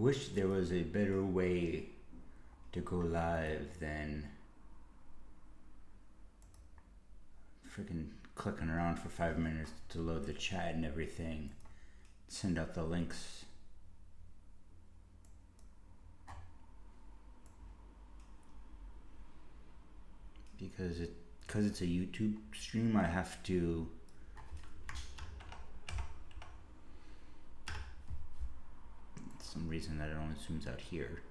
wish there was a better way to go live than freaking clicking around for 5 minutes to load the chat and everything, send out the links. Because it's a YouTube stream, I have to some reason that it only zooms out here.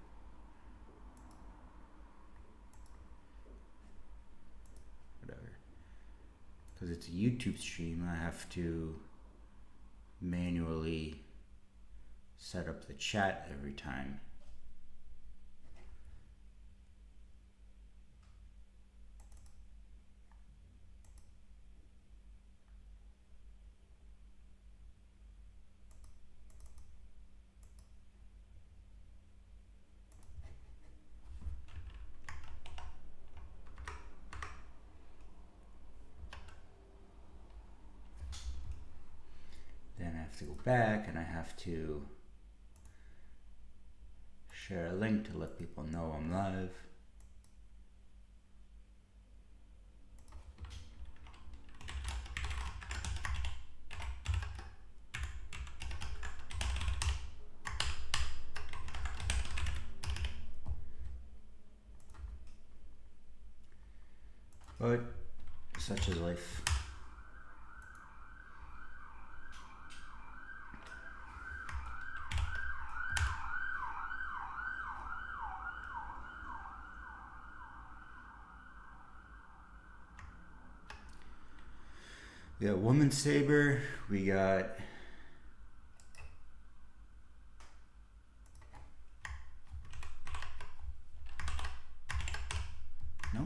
Whatever. Because it's a YouTube stream, I have to manually set up the chat every time. Then I have to go back and I have to share a link to let people know I'm live. But such is life. We got Women's Saber, we got no.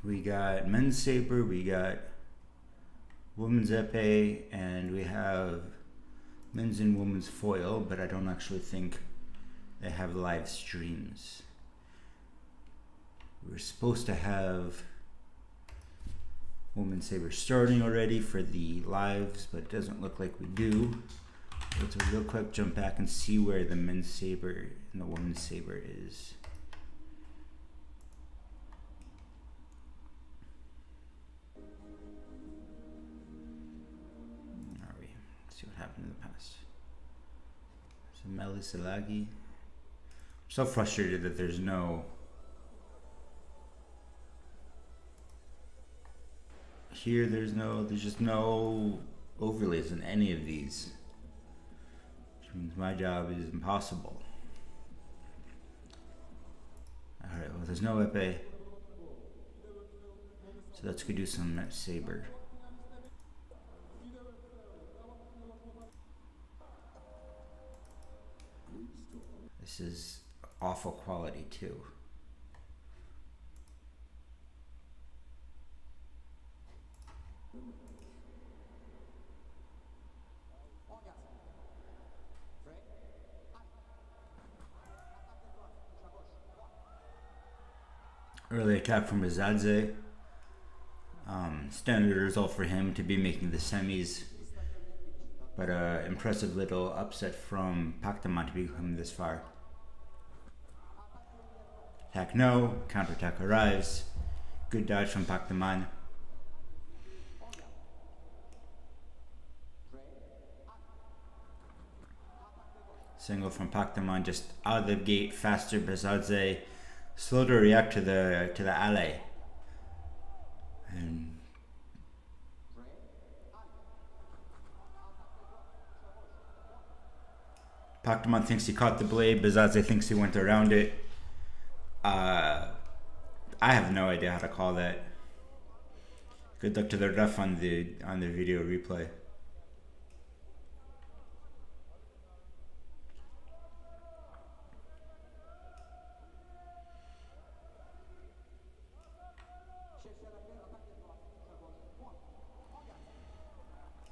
We got Men's Saber, we got Women's Epee, and we have Men's and Women's Foil, but I don't actually think they have live streams. We're supposed to have Women's Saber starting already for the lives, but it doesn't look like we do. Let's real quick jump back and see where the Men's Saber and the Women's Saber is. See what happened in the past. So Melisalagi. I'm so frustrated that there's no here. There's just no overlays in any of these, which means my job is impossible. All right. Well, there's no epee, so let's go do some Saber. This is awful quality too. Early attack from Bizadze. Standard result for him to be making the semis, but impressive little upset from Pactaman to become this far. Attack no, counterattack arrives. Good dodge from Pactaman. Single from Pactaman just out of the gate, faster. Bizadze slow to react to the alley. And Pactaman thinks he caught the blade. Bizadze thinks he went around it. I have no idea how to call that. Good luck to the ref on the video replay.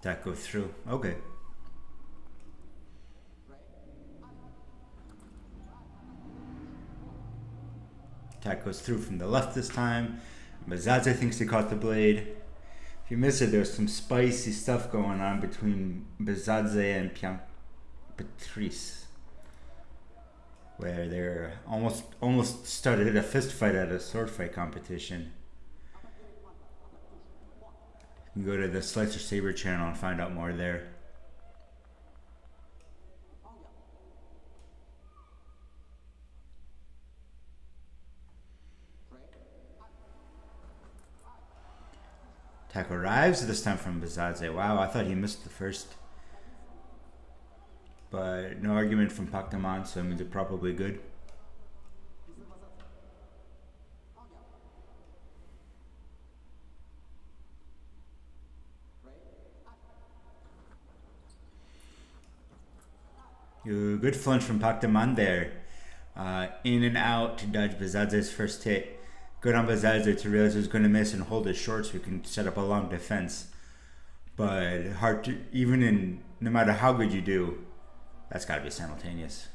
That goes through. Okay. Attack goes through from the left this time. Bazadze thinks he caught the blade. If you miss it, there's some spicy stuff going on between Bazadze and Patrice, where they're almost started a fist fight at a sword fight competition. You can go to the Slicer Saber channel and find out more there. Attack arrives, this time from Bazadze. Wow, I thought he missed the first. But no argument from Pactaman, so it means it's probably good. Good flinch from Pactaman there. In and out to dodge Bazadze's first hit. Good on Bazadze to realize he was going to miss and hold it short so he can set up a long defense. But hard to, even in, no matter how good you do, that's got to be simultaneous.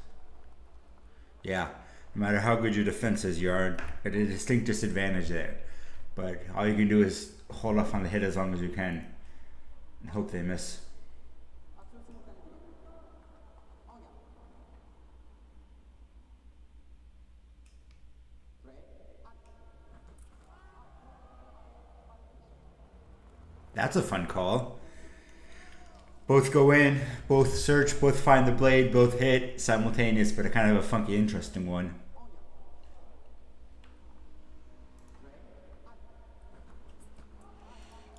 Yeah, no matter how good your defense is, you're at a distinct disadvantage there. But all you can do is hold off on the hit as long as you can and hope they miss. That's a fun call. Both go in, both search, both find the blade, both hit, simultaneous, but a kind of a funky, interesting one.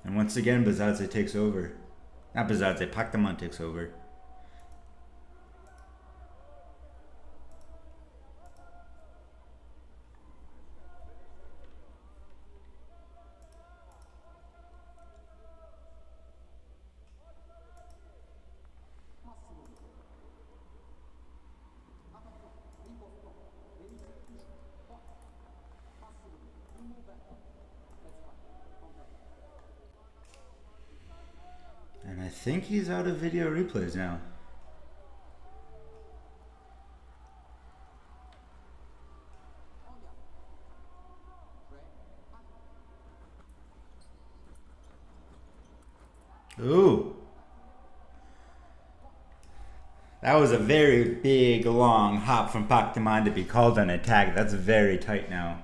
And once again, Bazadze takes over. Not Bazadze, Pactaman takes over. And I think he's out of video replays now. Ooh. That was a very big, long hop from Pactaman to be called an attack. That's very tight now.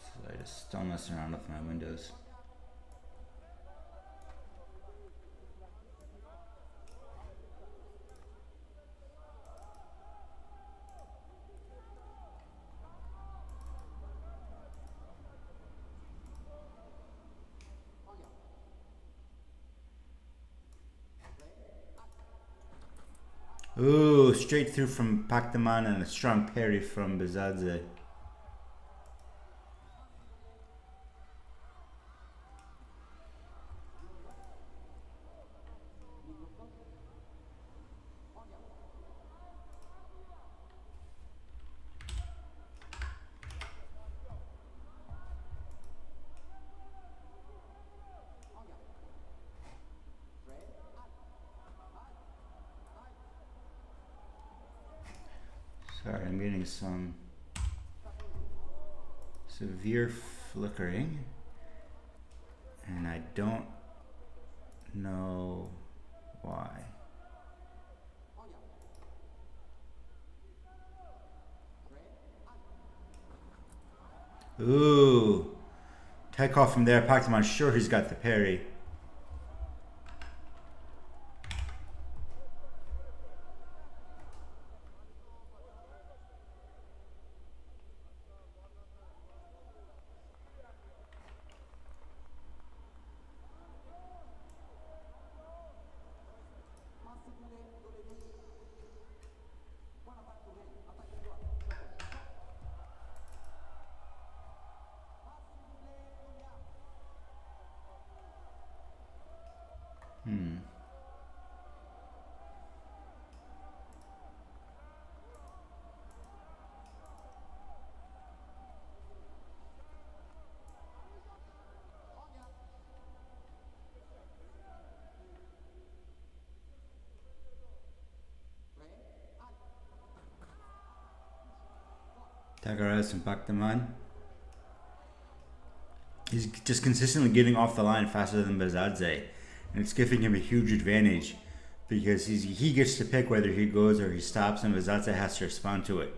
So I just still messing around with my windows. Ooh, straight through from Pactaman and a strong parry from Bazadze. Sorry, I'm getting some severe flickering, and I don't know why. Ooh, take off from there. Pactaman, sure he's got the parry. Takaras and Paktaman. He's just consistently getting off the line faster than Bazadze, and it's giving him a huge advantage because he gets to pick whether he goes or he stops, and Bazadze has to respond to it.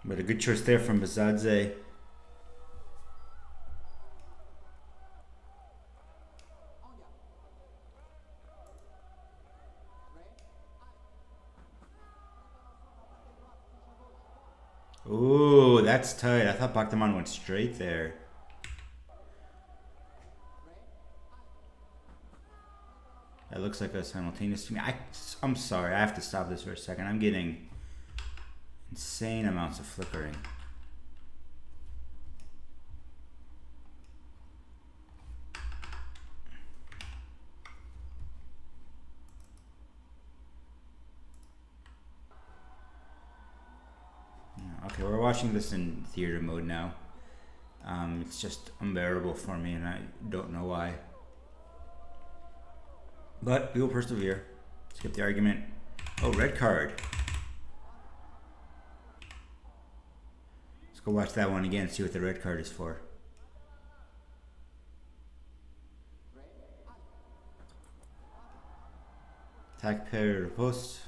But a good choice there from Bazadze. Ooh, that's tight. I thought Paktaman went straight there. That looks like a simultaneous to me. I'm sorry, I have to stop this for a second. I'm getting insane amounts of flickering. Okay, we're watching this in theater mode now. It's just unbearable for me, and I don't know why. But we will persevere. Skip the argument. Oh, red card. Let's go watch that one again and see what the red card is for. Attack pair to post.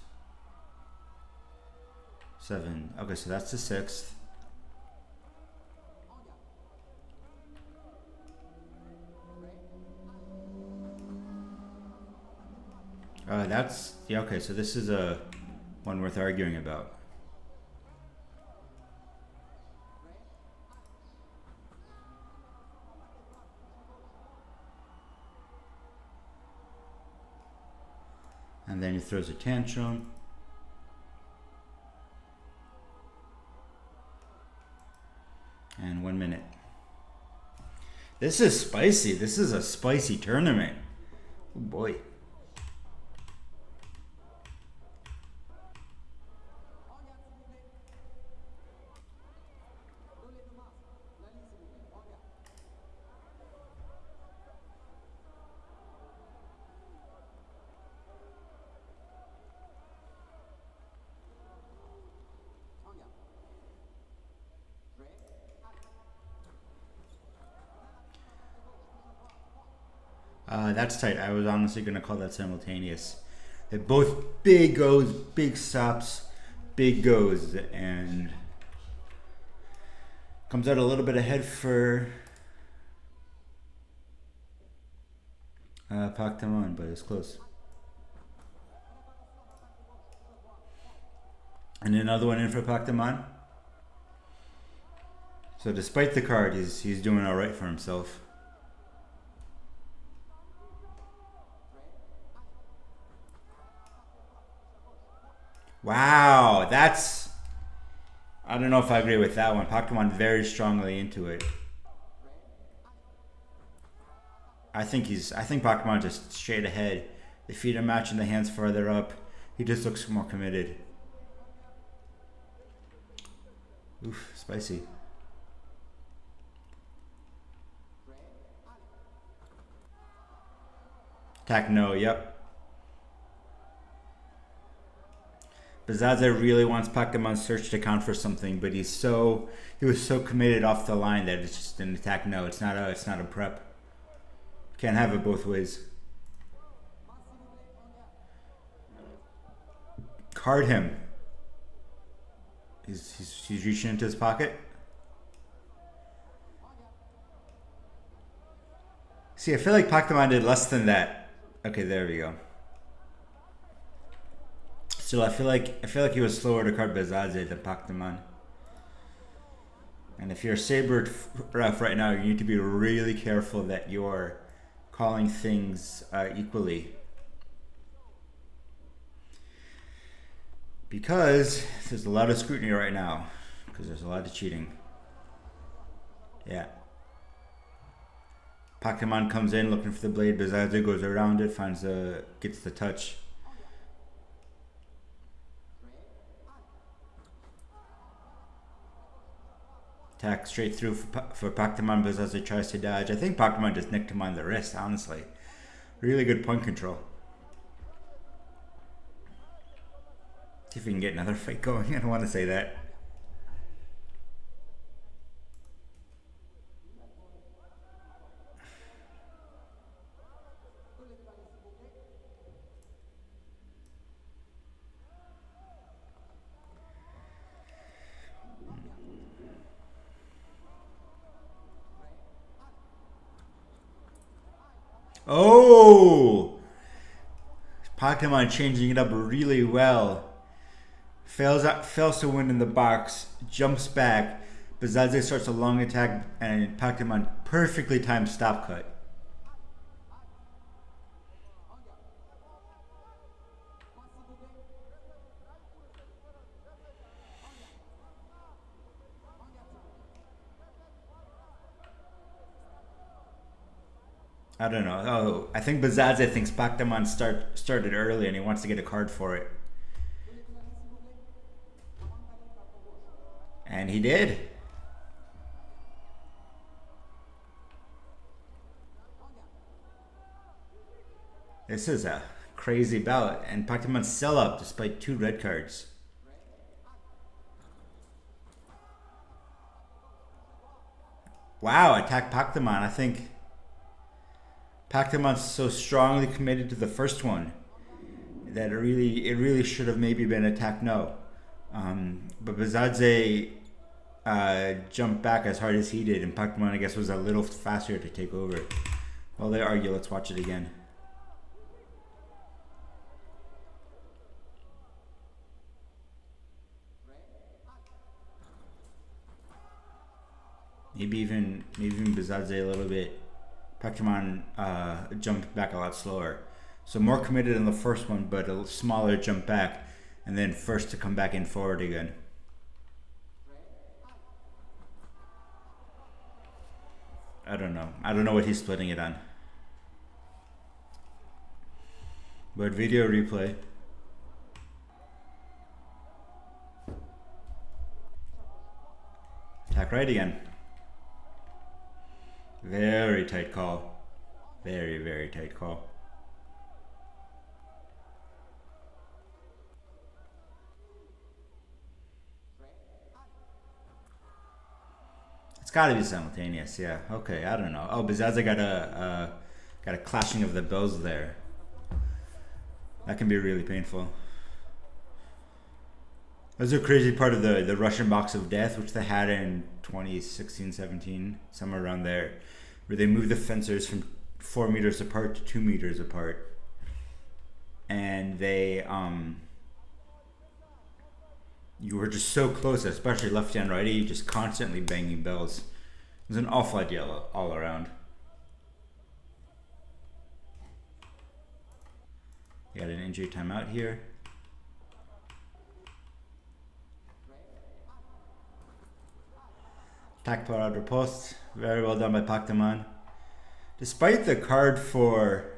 7. Okay, so that's the 6th. That's yeah. Okay, so this is a one worth arguing about. And then he throws a tantrum. And 1 minute. This is spicy. This is a spicy tournament. Oh boy. That's tight. I was honestly going to call that simultaneous. They're both big goes, big stops, big goes, and comes out a little bit ahead for Paktaman, but it's close. And another one in for Paktaman. So despite the card, he's doing all right for himself. Wow, that's... I don't know if I agree with that one. Paktaman very strongly into it. I think Paktaman just straight ahead. The feet are matching, the hands farther up. He just looks more committed. Oof, spicy. Attack no, yep. Bazadze really wants Paktaman's search to count for something, but he was so committed off the line that it's just an attack no. It's not a prep. Can't have it both ways. Card him. He's reaching into his pocket. See, I feel like Paktaman did less than that. Okay, there we go. Still, I feel like he was slower to card Bazadze than Paktaman. And if you're a Saber ref right now, you need to be really careful that you're calling things equally. Because there's a lot of scrutiny right now. Because there's a lot of cheating. Yeah. Paktaman comes in looking for the blade. Bazadze goes around it, gets the touch. Attack straight through for Paktaman Bazazze tries to dodge. I think Paktaman just nicked him on the wrist, honestly. Really good point control. See if we can get another fight going. I don't want to say that. Oh! Pokemon changing it up really well. Fails to win in the box, jumps back. Bazadze starts a long attack, and Pokemon perfectly timed stop cut. I don't know. Oh, I think Bazadze thinks Paktaman started early and he wants to get a card for it. And he did. This is a crazy bout. And Paktaman's sell up despite 2 red cards. Wow, attack Paktaman. I think Paktaman's so strongly committed to the first one that it really should have maybe been attack no. But Bazadze jumped back as hard as he did, and Paktaman, I guess, was a little faster to take over. While they argue, let's watch it again. Maybe even Bazadze a little bit. Paktaman jumped back a lot slower. So more committed in the first one, but a smaller jump back, and then first to come back in forward again. I don't know. I don't know what he's splitting it on. But video replay. Attack right again. Very tight call. Very, very tight call. It's got to be simultaneous, yeah. Okay, I don't know. Oh, Bazadze got a clashing of the bells there. That can be really painful. That's a crazy part of the Russian box of death, which they had in 2016, 17, somewhere around there, where they moved the fencers from 4 meters apart to 2 meters apart. And they, you were just so close, especially lefty and righty, just constantly banging bells. It was an awful idea all around. You got an injury timeout here. Attack per outer post. Very well done by Paktaman. Despite the card for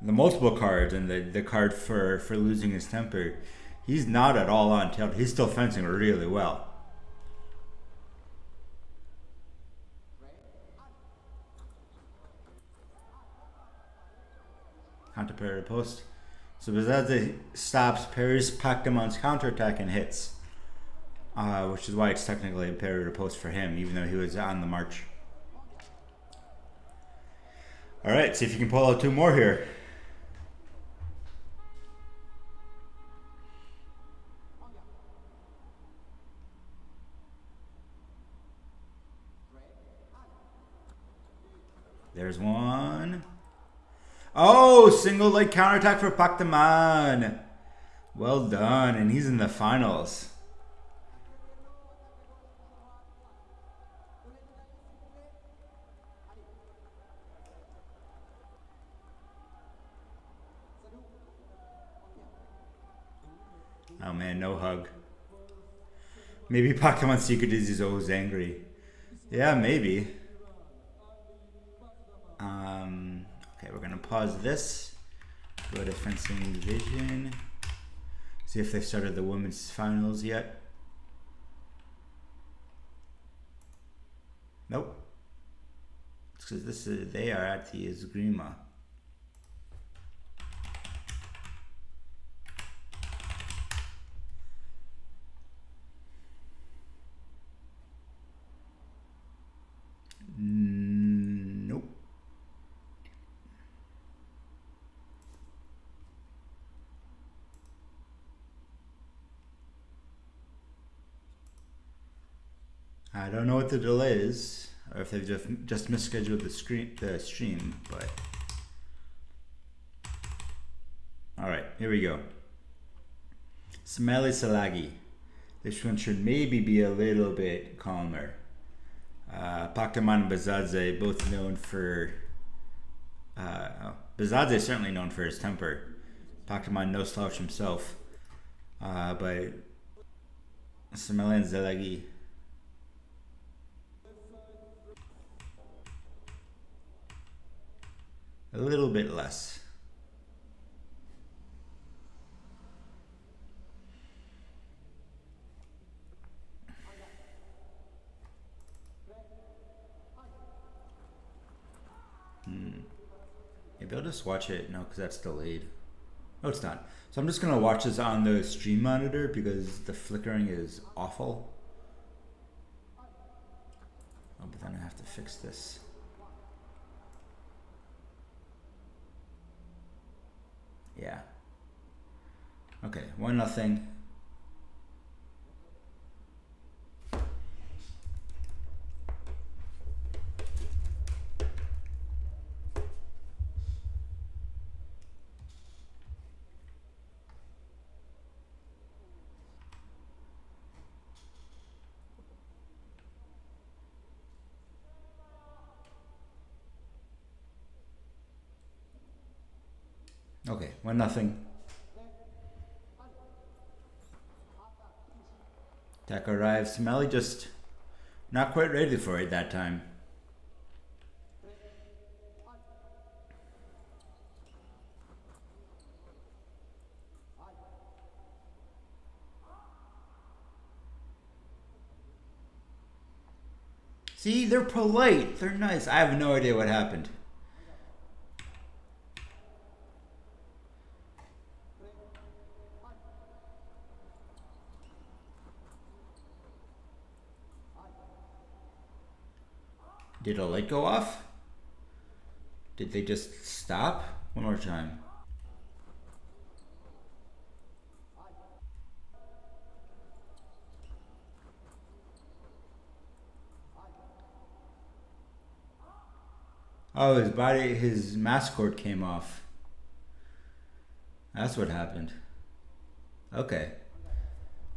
the multiple cards and the card for losing his temper, he's not at all on tilt. He's still fencing really well. Counter parry to post. So Bazadze stops, parries Paktaman's counterattack and hits. Which is why it's technically a parry to post for him, even though he was on the march. Alright, see if you can pull out 2 more here. There's one. Oh, single leg counterattack for Paktaman. Well done, and he's in the finals. Oh man, no hug. Maybe Pakiman's secret is he's always angry. Yeah, maybe. Okay, we're gonna pause this. Go to fencing division. See if they started the women's finals yet. Nope. It's because they are at the Esgrima. Nope. I don't know what the delay is, or if they've just misscheduled the stream, but all right, here we go. Smeli Salagi. This one should maybe be a little bit calmer. Paktaman and Bazadze, both known for. Bazadze is certainly known for his temper. Paktaman, no slouch himself. But Smeli and Zalagi. A little bit less. Maybe I'll just watch it. No, because that's delayed. No, it's not. So I'm just going to watch this on the stream monitor because the flickering is awful. Oh, but then I have to fix this. Yeah. Okay, 1-0. Okay, 1-0. Tech arrives. Smeli just not quite ready for it that time. See, they're polite. They're nice. I have no idea what happened. Did a light go off? Did they just stop? One more time. Oh, his mask cord came off. That's what happened. Okay.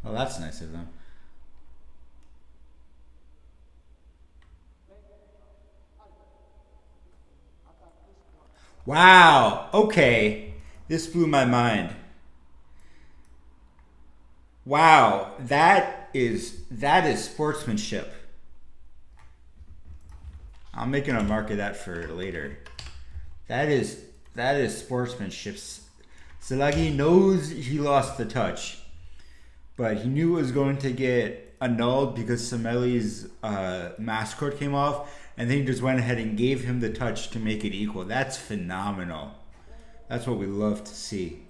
Well, that's nice of them. Wow. Okay. This blew my mind. Wow. That is sportsmanship. I'm making a mark of that for later. That is sportsmanship. Salagi knows he lost the touch, but he knew it was going to get annulled because Smeli's mask cord came off, and then he just went ahead and gave him the touch to make it equal. That's phenomenal. That's what we love to see.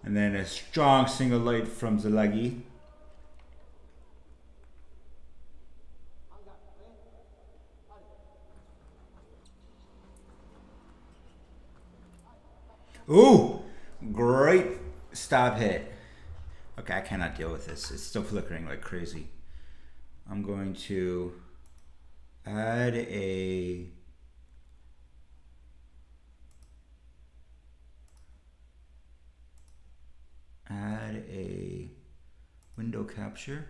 And then a strong single light from Zalagi. Ooh, great stop hit. Okay, I cannot deal with this. It's still flickering like crazy. I'm going to add a window capture.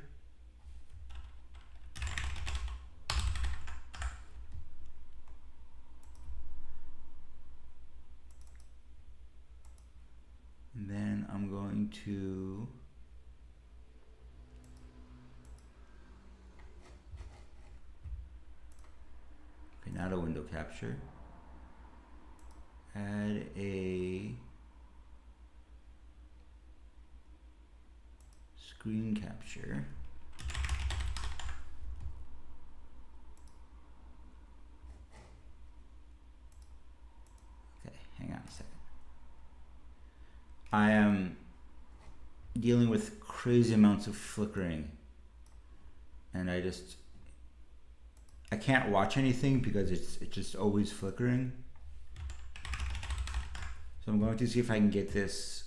And then I'm going to not a window capture. Add a screen capture. I am dealing with crazy amounts of flickering, and I can't watch anything because it's just always flickering. So I'm going to see if I can get this.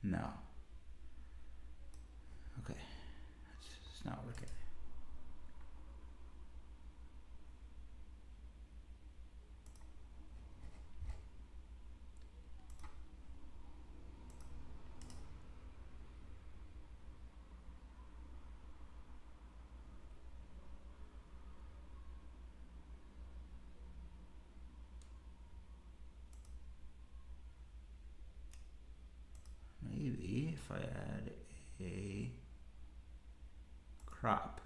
No. Okay. It's not working. Maybe if I add a crop.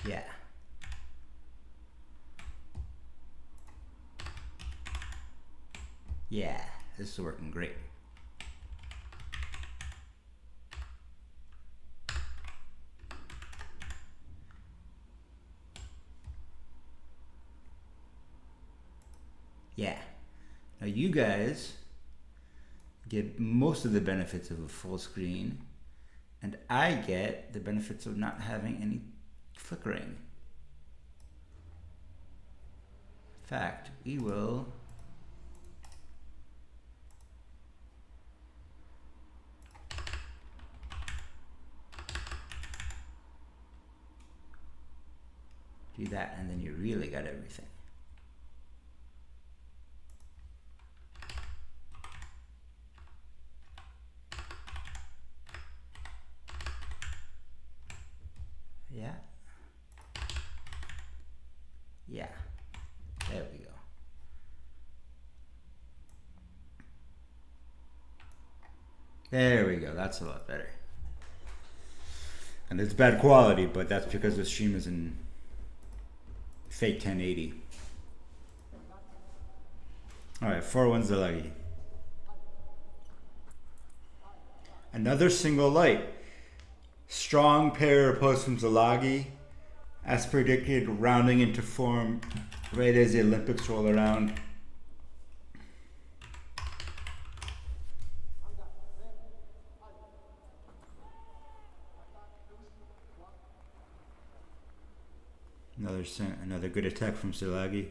Yeah. Yeah, this is working great. Yeah. Now you guys get most of the benefits of a full screen, and I get the benefits of not having any flickering. In fact, we will do that, and then you really got everything. Yeah. Yeah. There we go. There we go. That's a lot better. And it's bad quality, but that's because the stream is in fake 1080. Alright, 4-1 Zalagi. Another single light. Strong pair post from Zalagi. As predicted, rounding into form right as the Olympics roll around. Another good attack from Zalagi.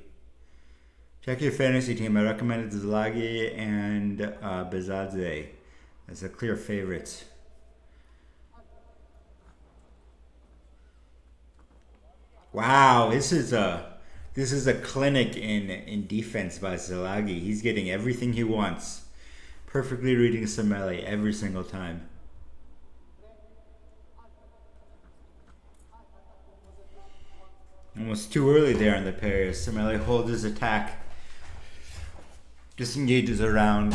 Check your fantasy team. I recommended Zalagi and Bezadze as a clear favorites. Wow, this is a clinic in defense by Zalagi. He's getting everything he wants. Perfectly reading Semele every single time. Almost too early there on the parry. Semele holds his attack, disengages around,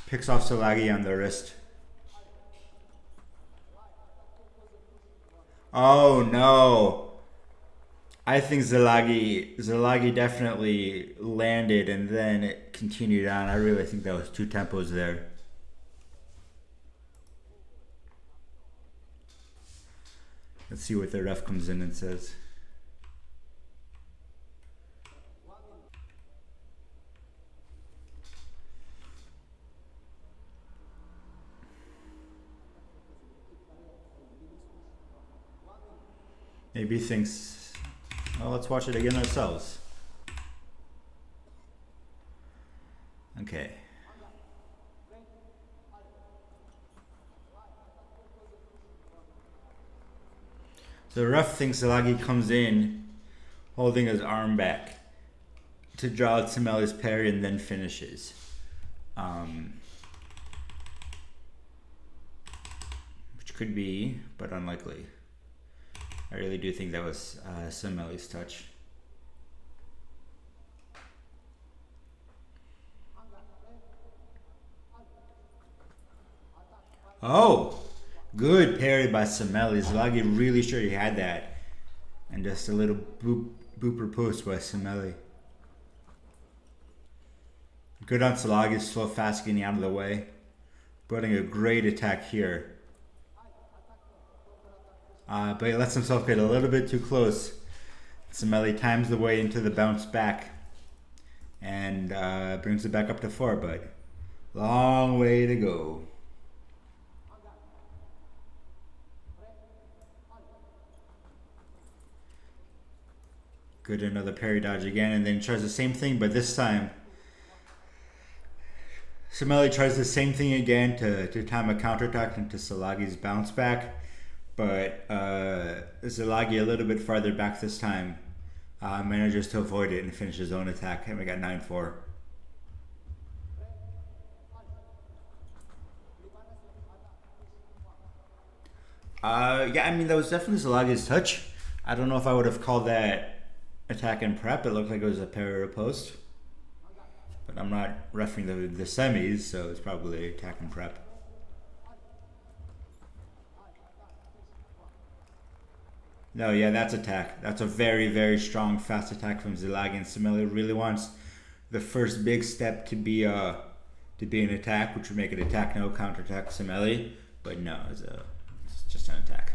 picks off Zalagi on the wrist. Oh no! I think Zalagi definitely landed and then it continued on. I really think that was two tempos there. Let's see what the ref comes in and says. Maybe he thinks, well, let's watch it again ourselves. Okay. So the ref thinks Zalagi comes in holding his arm back to draw out Semele's parry and then finishes. Which could be, but unlikely. I really do think that was Semele's touch. Oh, good parry by Semeli. Zalagi really sure he had that. And just a little booper post by Semeli. Good on Zalagi, slow fast getting out of the way. Putting a great attack here. But he lets himself get a little bit too close. Semeli times the way into the bounce back. And brings it back up to 4, but long way to go. Good, another parry dodge again, and then tries the same thing, but this time Semeli tries the same thing again to time a counterattack into Zalagi's bounce back, but Zalagi a little bit farther back this time manages to avoid it and finish his own attack, and we got 9-4. Yeah, I mean, that was definitely Zalagi's touch. I don't know if I would have called that attack and prep. It looked like it was a parry or post. But I'm not referring the semis, so it's probably attack and prep. No, yeah, that's attack. That's a very, very strong, fast attack from Zalagi, and Semeli really wants the first big step to be an attack, which would make it attack no, counterattack Semeli. But no, it's just an attack.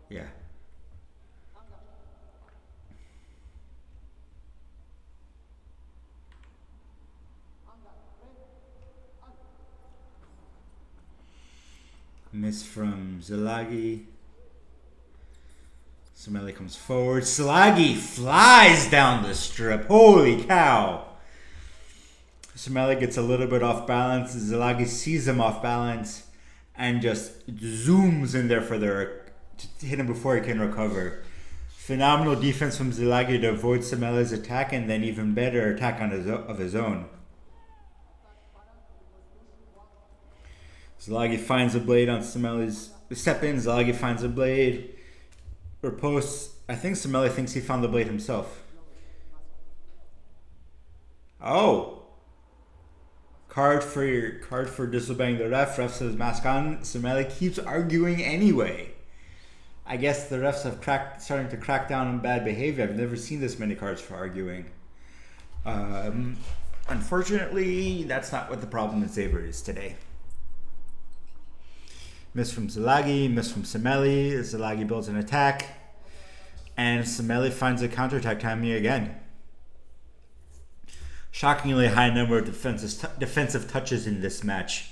Yeah. Miss from Zalagi. Semeli comes forward. Zalagi flies down the strip. Holy cow. Semeli gets a little bit off balance. Zalagi sees him off balance and just zooms in there to hit him before he can recover. Phenomenal defense from Zalagi to avoid Semeli's attack, and then even better attack of his own. Zalagi finds a blade on Semeli's step in. Zalagi finds a blade. Riposte. I think Semeli thinks he found the blade himself. Oh. Card for disobeying the ref. Ref says mask on. Semeli keeps arguing anyway. I guess the refs have starting to crack down on bad behavior. I've never seen this many cards for arguing. Unfortunately, that's not what the problem in Saber is today. Miss from Zalagi, miss from Semeli. Zalagi builds an attack, and Semeli finds a counterattack timing again. Shockingly high number of defensive touches in this match.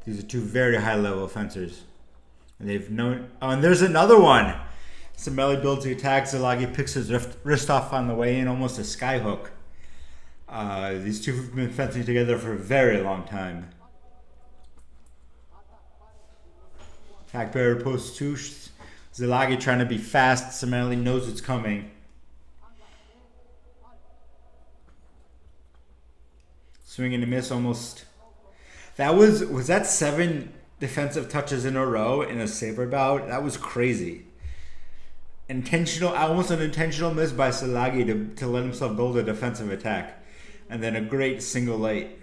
These are two very high level fencers. And they've known. Oh, and there's another one. Semeli builds the attack. Zalagi picks his wrist off on the way in, almost a skyhook. These two have been fencing together for a very long time. Attack barrier post 2. Zalagi trying to be fast. Semeli knows it's coming. Swing and a miss almost. Was that 7 defensive touches in a row in a Saber bout? That was crazy. Almost an intentional miss by Zalagi to let himself build a defensive attack. And then a great single light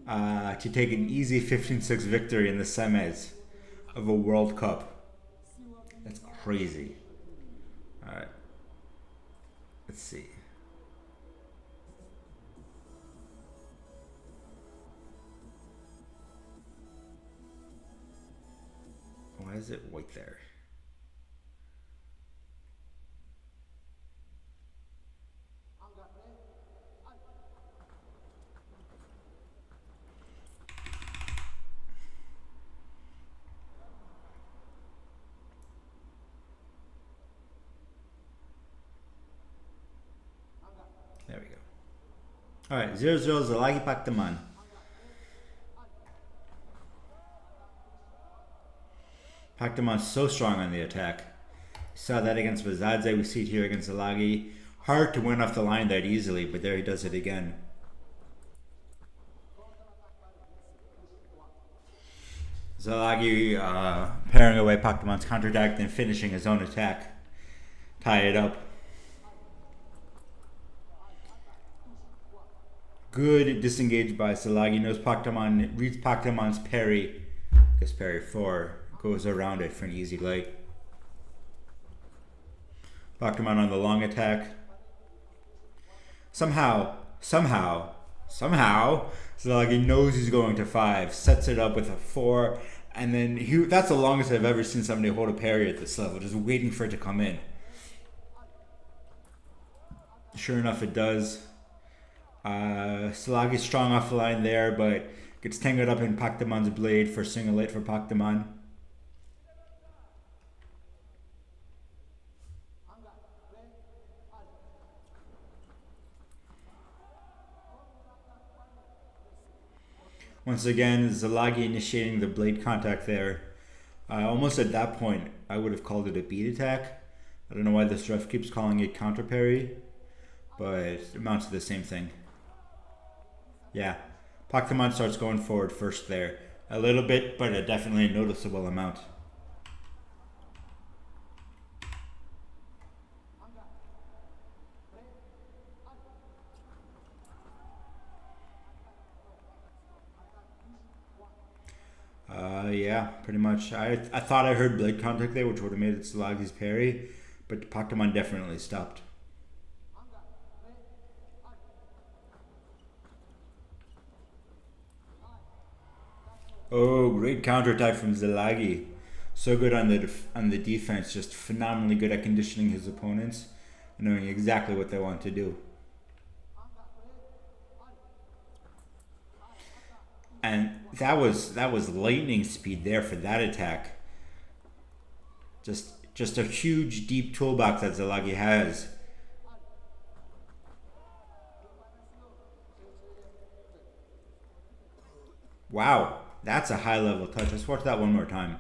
to take an easy 15-6 victory in the semis of a World Cup. That's crazy. Alright. Let's see. Why is it white there? There we go. Alright, 0-0 Zalagi Paktaman. Paktaman's so strong on the attack. We saw that against Vazadze. We see it here against Zalagi. Hard to win off the line that easily, but there he does it again. Zalagi parrying away Pokemons counterattack, then finishing his own attack. Tie it up. Good disengage by Zalagi. Knows Pokemon, reads Pokemon's parry. I guess parry 4. Goes around it for an easy light. Pokemon on the long attack. Somehow, Zalagi knows he's going to 5, sets it up with a 4, and then that's the longest I've ever seen somebody hold a parry at this level, just waiting for it to come in. Sure enough, it does. Zalagi's strong off the line there, but gets tangled up in Poktemon's blade for single hit for Poktemon. Once again, Zalagi initiating the blade contact there. Almost at that point, I would have called it a beat attack. I don't know why this ref keeps calling it counter parry, but it amounts to the same thing. Yeah, Pokemon starts going forward first there. A little bit, but definitely a noticeable amount. Yeah, pretty much. I thought I heard blade contact there, which would have made it Zalagi's parry, but Pokemon definitely stopped. Oh, great counterattack from Zalagi. So good on the defense, just phenomenally good at conditioning his opponents and knowing exactly what they want to do. And that was lightning speed there for that attack. Just a huge deep toolbox that Zalagi has. Wow, that's a high level touch. Let's watch that one more time.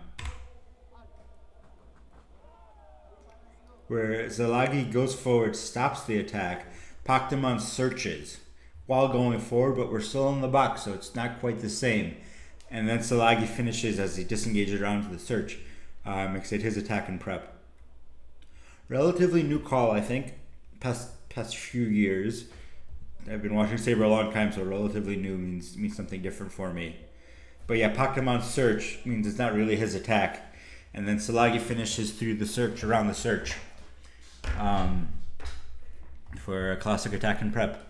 Where Zalagi goes forward, stops the attack, Pokemon searches while going forward, but we're still in the box, so it's not quite the same. And then Zalagi finishes as he disengages around to the search. Makes it his attack and prep. Relatively new call, I think. Past few years. I've been watching Saber a long time, so relatively new means something different for me. But yeah, Pokemon search means it's not really his attack. And then Zalagi finishes through the search, around the search. For a classic attack and prep.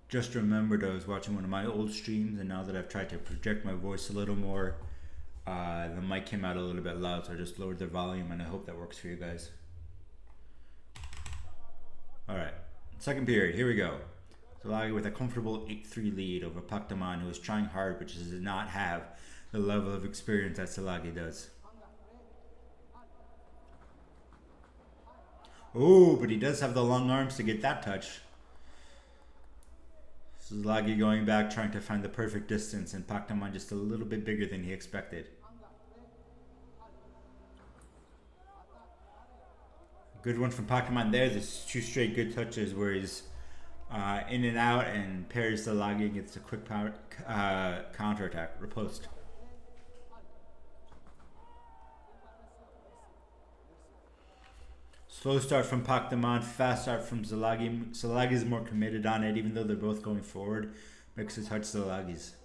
Just remembered I was watching one of my old streams, and now that I've tried to project my voice a little more, the mic came out a little bit loud, so I just lowered the volume, and I hope that works for you guys. Alright, second period, here we go. Zalagi with a comfortable 8-3 lead over Pokemon, who is trying hard but does not have the level of experience that Zalagi does. Oh, but he does have the long arms to get that touch. Zalagi going back, trying to find the perfect distance, and Pokemon just a little bit bigger than he expected. Good one from Pokemon there. There's 2 straight good touches where he's in and out and parries Zalagi and gets a quick counter attack, riposte. Slow start from Pokemon, fast start from Zalagi. Zalagi's more committed on it, even though they're both going forward. Makes it touch Zalagi's.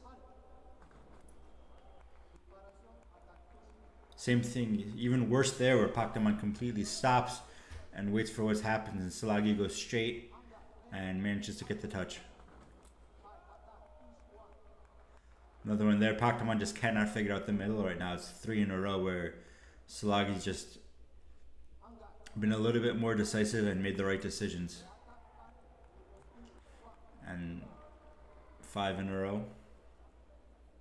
Same thing, even worse there, where Pokemon completely stops and waits for what happens, and Zalagi goes straight and manages to get the touch. Another one there. Pokemon just cannot figure out the middle right now. It's 3 in a row where Zalagi's just been a little bit more decisive and made the right decisions. And 5 in a row.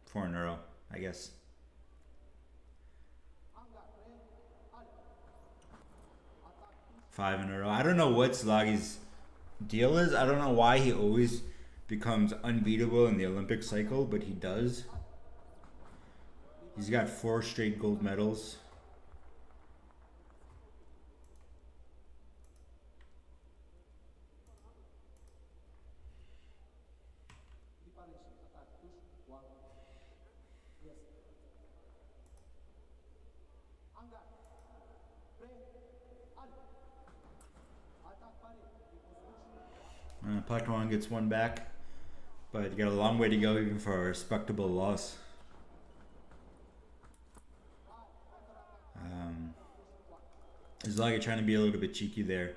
4 in a row, I guess. Five in a row. I don't know what Zalagi's deal is. I don't know why he always becomes unbeatable in the Olympic cycle, but he does. He's got 4 straight gold medals. Pakwan gets one back, but you got a long way to go even for a respectable loss. Zlaga trying to be a little bit cheeky there.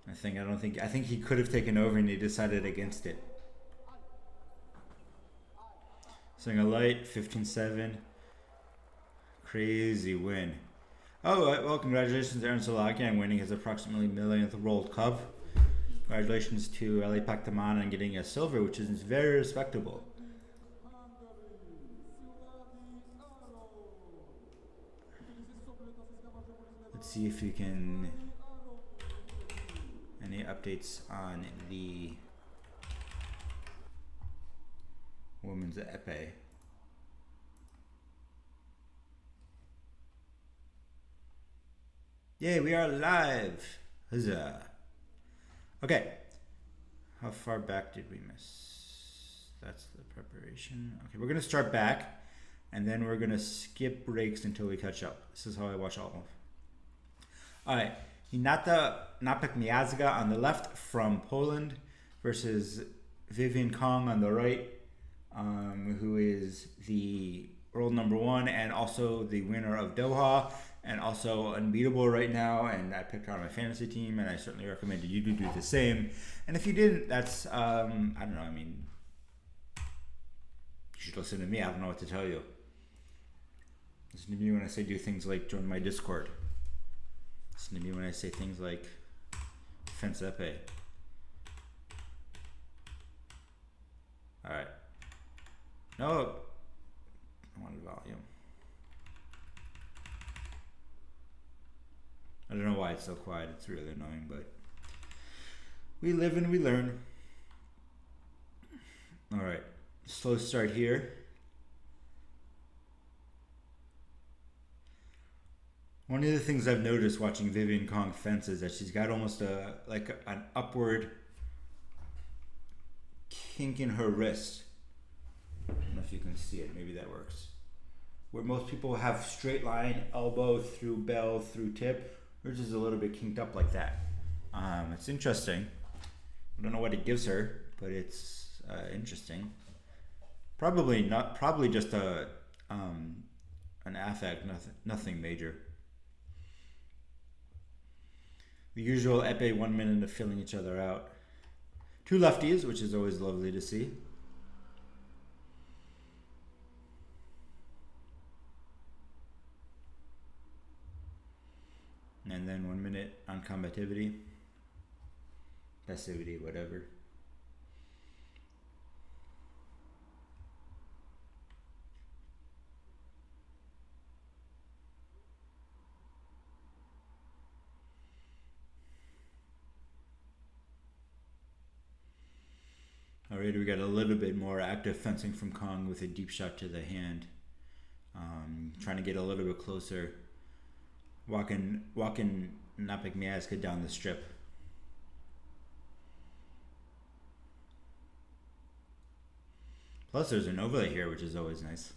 I think he could have taken over and he decided against it. Swing a light, 15-7. Crazy win. Oh, well, congratulations to Aaron Zlaga on winning his approximately millionth World Cup. Congratulations to Ali Paktaman on getting a silver, which is very respectable. Let's see if we can... Any updates on the women's epee? Yay, we are live! Huzzah! Okay, how far back did we miss? That's the preparation. Okay, we're gonna start back, and then we're gonna skip breaks until we catch up. This is how I watch all of them. All right, Hinata Napek-Miazga on the left from Poland versus Vivian Kong on the right, who is the world #1 and also the winner of Doha, and also unbeatable right now, and I picked her on my fantasy team, and I certainly recommend you to do the same. And if you didn't, that's, I don't know, I mean, you should listen to me. I don't know what to tell you. Listen to me when I say do things like join my Discord. Listen to me when I say things like defense epee. Alright. No, I wanted volume. I don't know why it's so quiet. It's really annoying, but we live and we learn. All right, slow start here. One of the things I've noticed watching Vivian Kong fence is that she's got almost an upward kink in her wrist. I don't know if you can see it. Maybe that works. Where most people have straight line elbow through bell through tip. Hers is a little bit kinked up like that. It's interesting. I don't know what it gives her, but it's interesting. Probably just an affect, nothing major. The usual epee 1 minute of filling each other out. 2 lefties, which is always lovely to see. And then 1 minute on combativity, passivity, whatever. Alright, we got a little bit more active fencing from Kong with a deep shot to the hand. Trying to get a little bit closer. Walking Napek-Miazga down the strip. Plus there's an overlay here, which is always nice.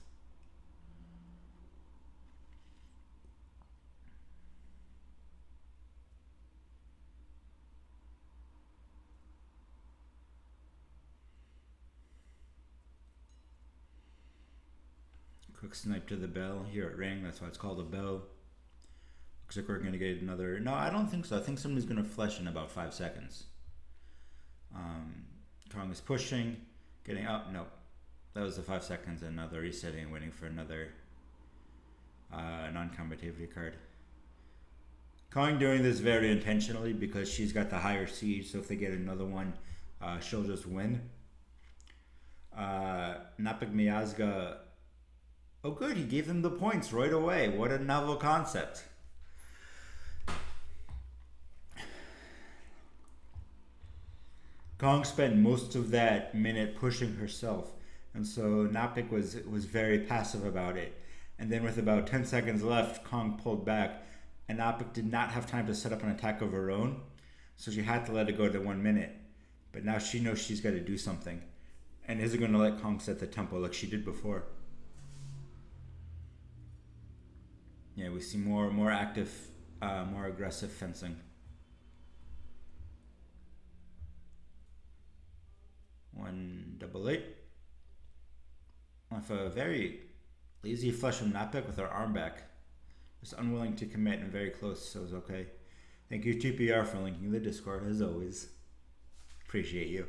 Quick snipe to the bell here at ring. That's why it's called a bell. Looks like we're going to get another... No, I don't think so. I think somebody's going to flesh in about 5 seconds. Kong is pushing, getting up. Nope. That was the 5 seconds. Another resetting, waiting for another non-combativity card. Kong doing this very intentionally because she's got the higher siege, so if they get another one, she'll just win. Napek-Miazga... Oh good, he gave them the points right away. What a novel concept. Kong spent most of that minute pushing herself. And so Napik was very passive about it. And then with about 10 seconds left, Kong pulled back, and Napik did not have time to set up an attack of her own, so she had to let it go to 1 minute. But now she knows she's got to do something, and isn't going to let Kong set the tempo like she did before. Yeah, we see more active, more aggressive fencing. 188. With a very lazy flush from Napik with her arm back. Just unwilling to commit and very close, so it was okay. Thank you, TPR, for linking the Discord, as always. Appreciate you.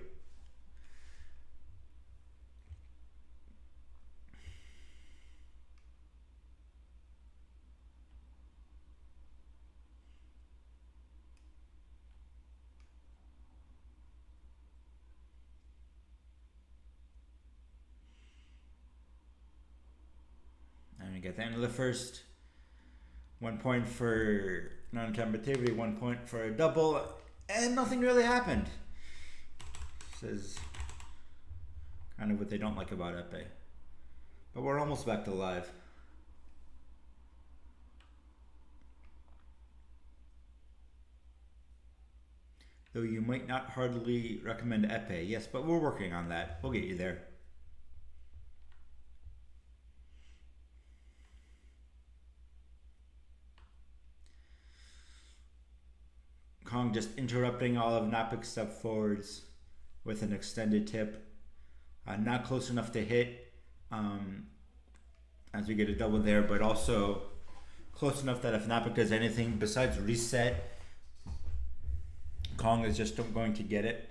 And we get the end of the first. 1 point for non-combativity, 1 point for a double, and nothing really happened. This is kind of what they don't like about Epee. But we're almost back to live. Though you might not heartily recommend Epee. Yes, but we're working on that. We'll get you there. Kong just interrupting all of Napik's step forwards with an extended tip. Not close enough to hit as we get a double there, but also close enough that if Napik does anything besides reset, Kong is just going to get it.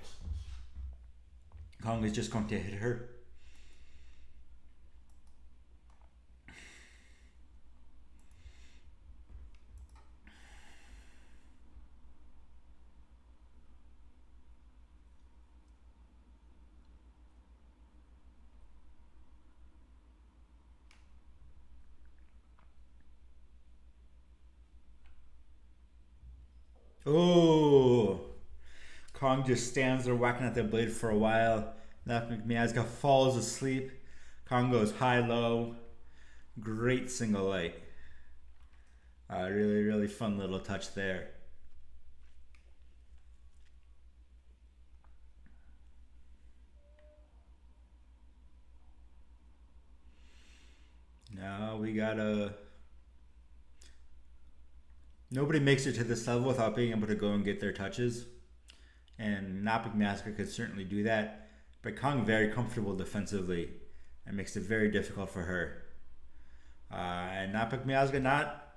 Kong is just going to hit her. Oh, Kong just stands there whacking at the blade for a while. Miazga falls asleep. Kong goes high-low. Great single light. Really, really fun little touch there. Now we gotta... Nobody makes it to this level without being able to go and get their touches. And Napik Massacre could certainly do that. But Kong very comfortable defensively and makes it very difficult for her. And Napik Miazga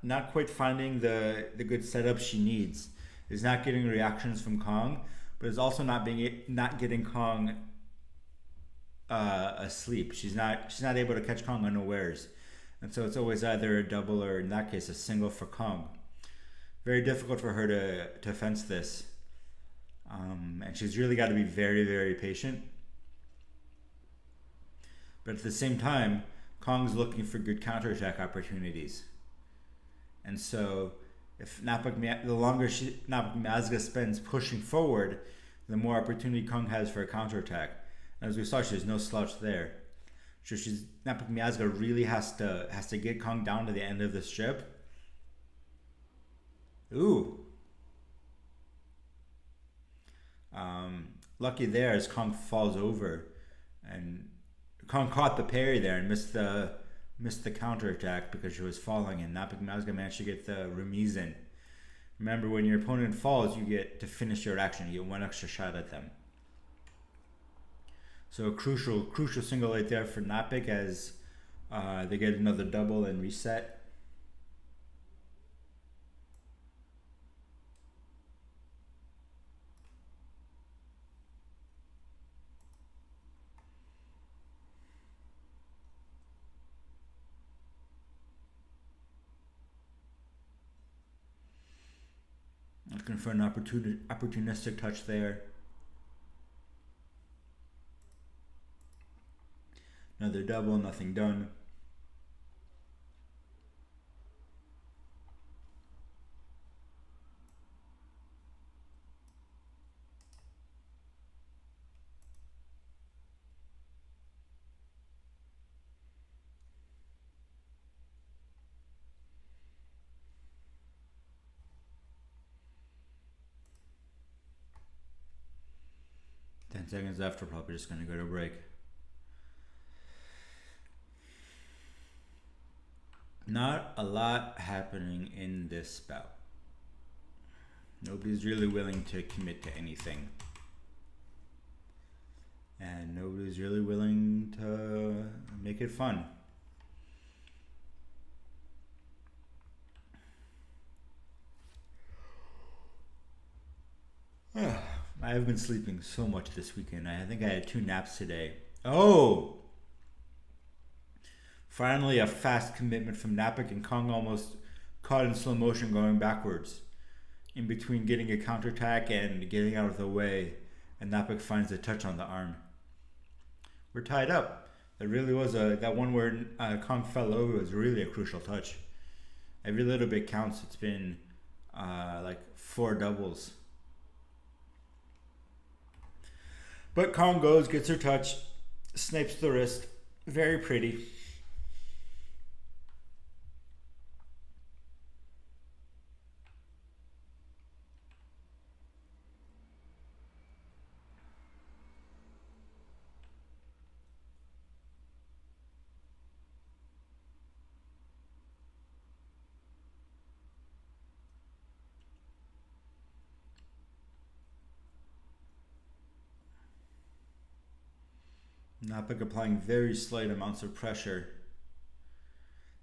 not quite finding the good setup she needs. Is not getting reactions from Kong, but is also not getting Kong asleep. She's not able to catch Kong unawares, and so it's always either a double or in that case a single for Kong. Very difficult for her to fence this, and she's really got to be very, very patient. But at the same time, Kong's looking for good counterattack opportunities. And so if the longer Napik Miazga spends pushing forward, the more opportunity Kong has for a counterattack. And as we saw, she has no slouch there. So Napik Miazga really has to get Kong down to the end of the strip. Ooh. Lucky there as Kong falls over, and Kong caught the parry there and missed the counterattack because she was falling, and Napik Miazga managed to get the remise in. Remember, when your opponent falls, you get to finish your action. You get one extra shot at them. So a crucial single right there for Napik as they get another double and reset. Looking for an opportunistic touch there. Another double, nothing done. seconds left. We're probably just going to go to break. Not a lot happening in this bout. Nobody's really willing to commit to anything. And nobody's really willing to make it fun. I have been sleeping so much this weekend. I think I had 2 naps today. Oh! Finally, a fast commitment from Napik, and Kong almost caught in slow motion going backwards. In between getting a counterattack and getting out of the way, and Napik finds a touch on the arm. We're tied up. There really was that one where Kong fell over was really a crucial touch. Every little bit counts. It's been like 4 doubles. But Kong goes, gets her touch, snipes the wrist. Very pretty. Napik applying very slight amounts of pressure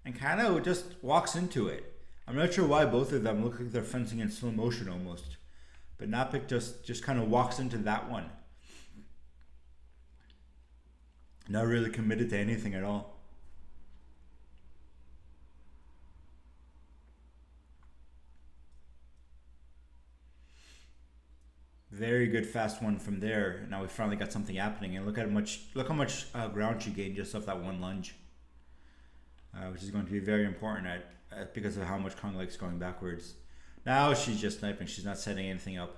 and kind of just walks into it. I'm not sure why both of them look like they're fencing in slow motion almost, but Napik just kind of walks into that one. Not really committed to anything at all. Very good fast one from there. Now we finally got something happening, and look how much ground she gained just off that one lunge, which is going to be very important because of how much Kong likes going backwards. Now she's just sniping. She's not setting anything up.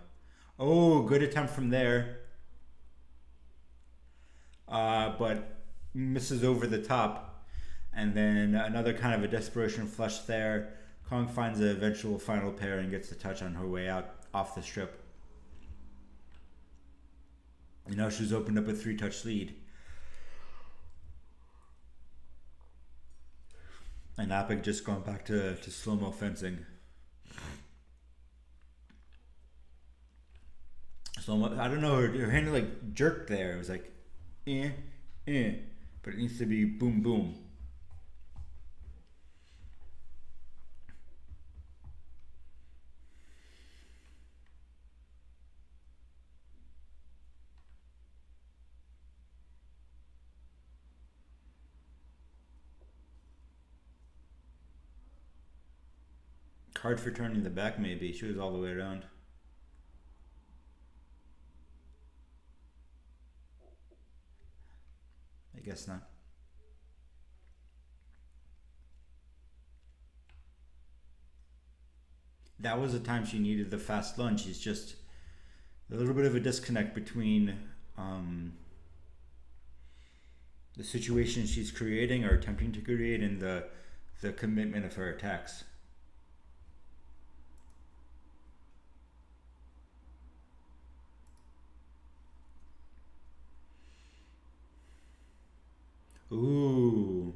Oh, good attempt from there, but misses over the top, and then another kind of a desperation flush there. Kong finds the eventual final pair and gets the touch on her way out off the strip. And now she's opened up a 3-touch lead. And Napik just going back to slow-mo fencing. Slow-mo, I don't know, her hand like jerked there. It was like, but it needs to be boom, boom. Hard for turning the back, maybe. She was all the way around. I guess not. That was the time she needed the fast lunge. She's just a little bit of a disconnect between the situation she's creating or attempting to create and the commitment of her attacks. Ooh.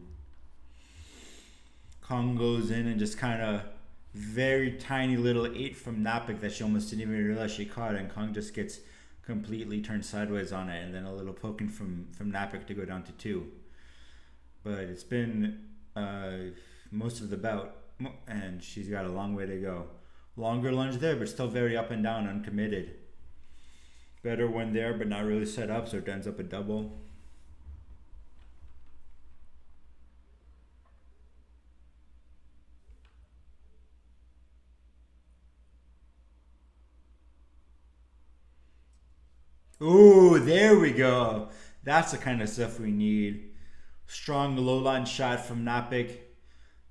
Kong goes in and just kind of very tiny little 8 from Napik that she almost didn't even realize she caught, and Kong just gets completely turned sideways on it, and then a little poking from Napik to go down to 2. But it's been most of the bout, and she's got a long way to go. Longer lunge there, but still very up and down, uncommitted. Better one there, but not really set up, so it ends up a double. Ooh, there we go. That's the kind of stuff we need. Strong low line shot from Napik.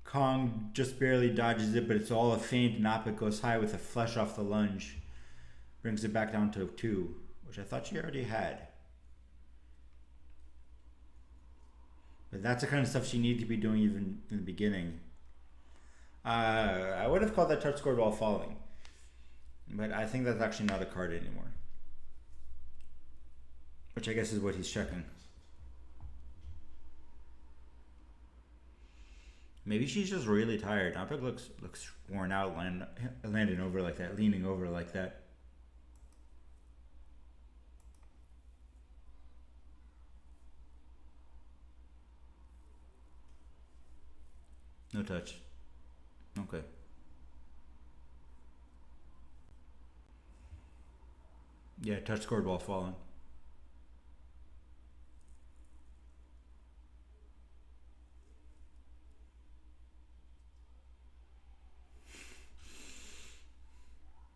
Kong just barely dodges it, but it's all a feint. Napik goes high with a flush off the lunge. Brings it back down to 2, which I thought she already had. But that's the kind of stuff she needed to be doing even in the beginning. I would have called that touch scored while falling. But I think that's actually not a card anymore. which I guess is what he's checking. Maybe she's just really tired. Napik looks worn out, landing over like that, leaning over like that. No touch. Okay. Yeah, touch scored while falling.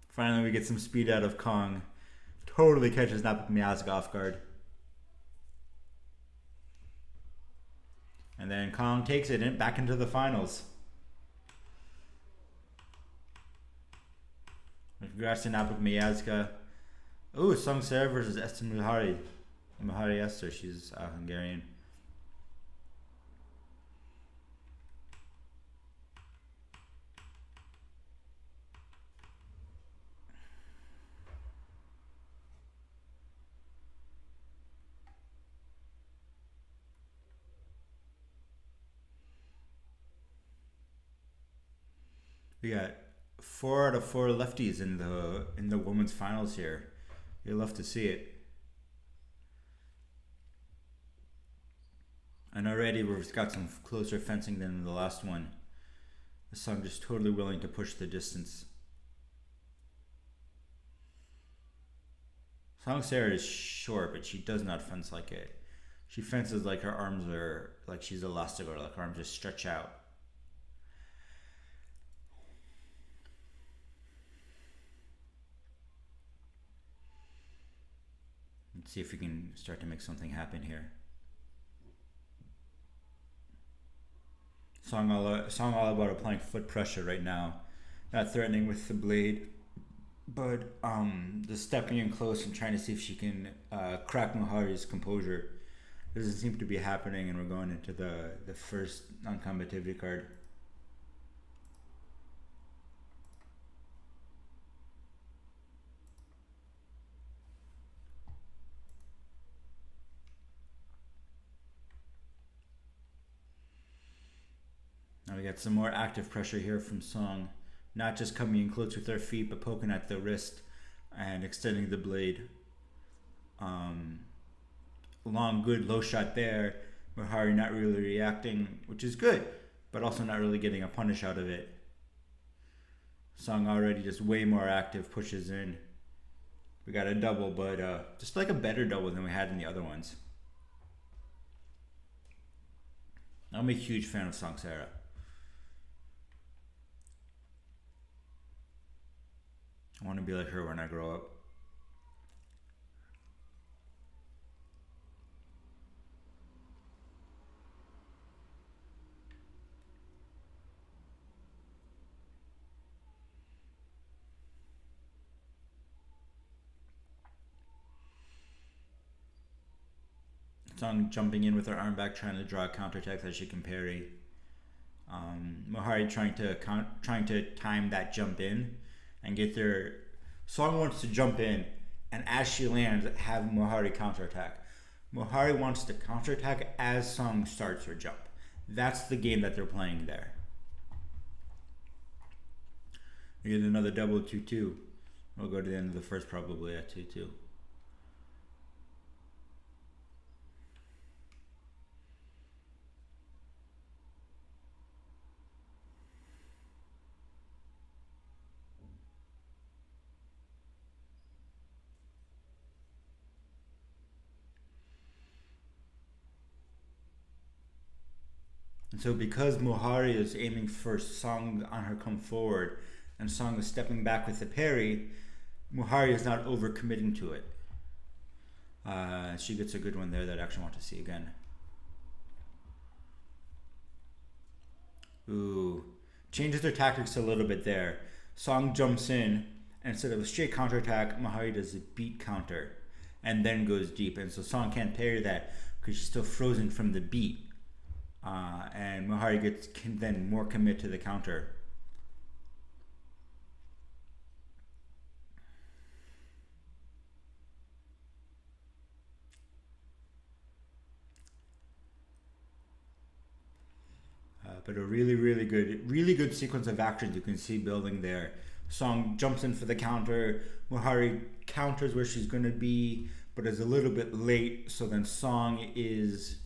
Finally, we get some speed out of Kong. Totally catches Napik Miazga off guard. And then Kong takes it back into the finals. Congrats to Napik Miazga. Ooh, Song Sarah versus Esther Muhari. Muhari Esther, she's Hungarian. We got 4 out of 4 lefties in the women's finals here. You'll love to see it. And already we've got some closer fencing than in the last one. The Song just totally willing to push the distance. Song Sarah is short, but she does not fence like it. She fences like her arms are like she's elastic, or like her arms just stretch out. Let's see if we can start to make something happen here. Song all about applying foot pressure right now. Not threatening with the blade, but just stepping in close and trying to see if she can crack Muhari's composure. Doesn't seem to be happening, and we're going into the first non-combativity card. Now we got some more active pressure here from Song. Not just coming in close with her feet, but poking at the wrist and extending the blade. Long, good low shot there. Muhari not really reacting, which is good, but also not really getting a punish out of it. Song already just way more active, pushes in. We got a double, but just like a better double than we had in the other ones. I'm a huge fan of Song Sarah. I want to be like her when I grow up. Song jumping in with her arm back, trying to draw a counterattack that she can parry. Muhari trying to time that jump in and get there. Song wants to jump in, and as she lands, have Muhari counterattack. Muhari wants to counterattack as Song starts her jump. That's the game that they're playing there. We get another double 2-2. We'll go to the end of the first probably at 2-2. And so because Muhari is aiming for Song on her come forward, and Song is stepping back with the parry, Muhari is not overcommitting to it. She gets a good one there that I actually want to see again. Ooh. Changes their tactics a little bit there. Song jumps in, and instead of a straight counterattack, Muhari does a beat counter, and then goes deep. And so Song can't parry that because she's still frozen from the beat. And Muhari can then more commit to the counter. But a really good sequence of actions you can see building there. Song jumps in for the counter. Mohari counters where she's going to be, but is a little bit late. So then Song is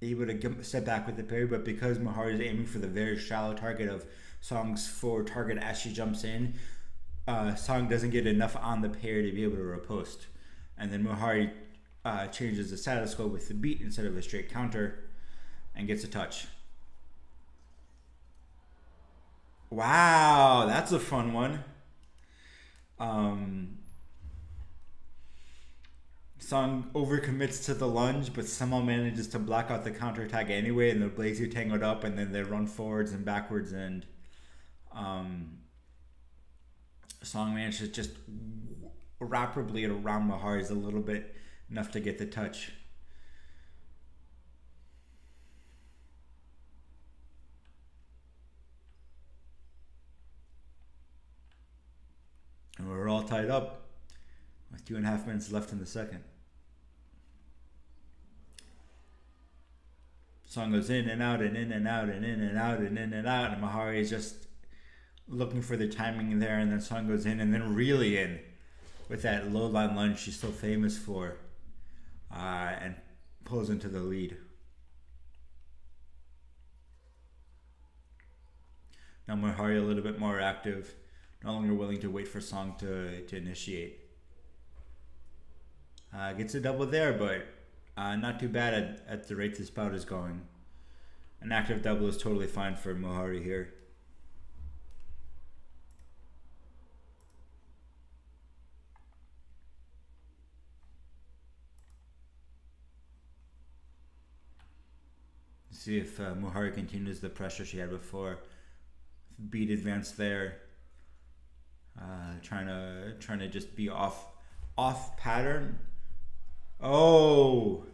able to step back with the parry, but because Mohari is aiming for the very shallow target of Song's forward target as she jumps in, Song doesn't get enough on the parry to be able to riposte. And then Mohari changes the status quo with the beat instead of a straight counter and gets a touch. Wow, that's a fun one. Song overcommits to the lunge, but somehow manages to block out the counterattack anyway, and the blades get tangled up, and then they run forwards and backwards, and Song manages to just wrap her blade around Mohari's a little bit, enough to get the touch. And we're all tied up with 2.5 minutes left in the second. Song goes in and out and in and out and in and out and in and out, and Mohari is just looking for the timing there, and then Song goes in and then really in with that low line lunge she's so famous for, and pulls into the lead. Now Mohari a little bit more active, no longer willing to wait for Song to initiate. Gets a double there, but not too bad at the rate this bout is going. An active double is totally fine for Mohari here. See if Mohari continues the pressure she had before. Beat advance there. Trying to just be off pattern. Oh,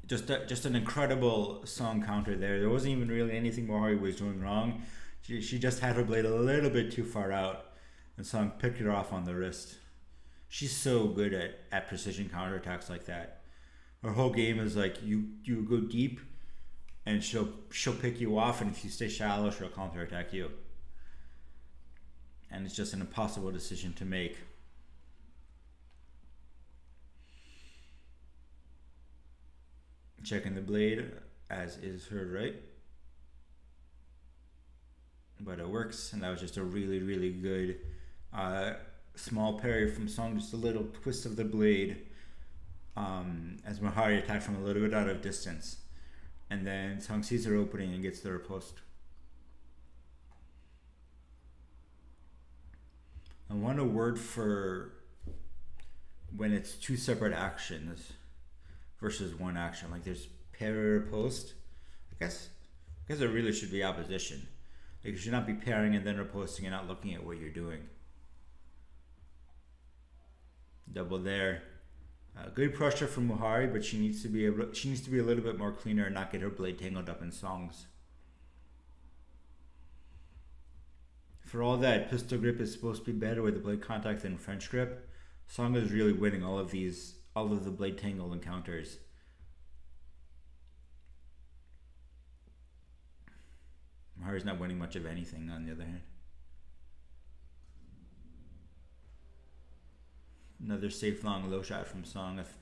just an incredible Song counter there. There wasn't even really anything Mohari was doing wrong. She just had her blade a little bit too far out, and Song picked her off on the wrist. She's so good at precision counterattacks like that. Her whole game is like you go deep, and she'll pick you off, and if you stay shallow, she'll counterattack you. And it's just an impossible decision to make. Checking the blade, as is her right. But it works, and that was just a really, really good small parry from Song, just a little twist of the blade, as Mohari attacked from a little bit out of distance. And then Song sees her opening and gets the riposte. I want a word for when it's two separate actions versus one action. Like there's parry riposte. I guess it really should be opposition. Like you should not be parrying and then riposting and not looking at what you're doing. Double there. Good pressure from Mohari, but she needs to be a little bit more cleaner and not get her blade tangled up in Song's. For all that pistol grip is supposed to be better with the blade contact than French grip, Song is really winning all of the blade tangle encounters. Mohari's not winning much of anything on the other hand. Another safe long low shot from Song. If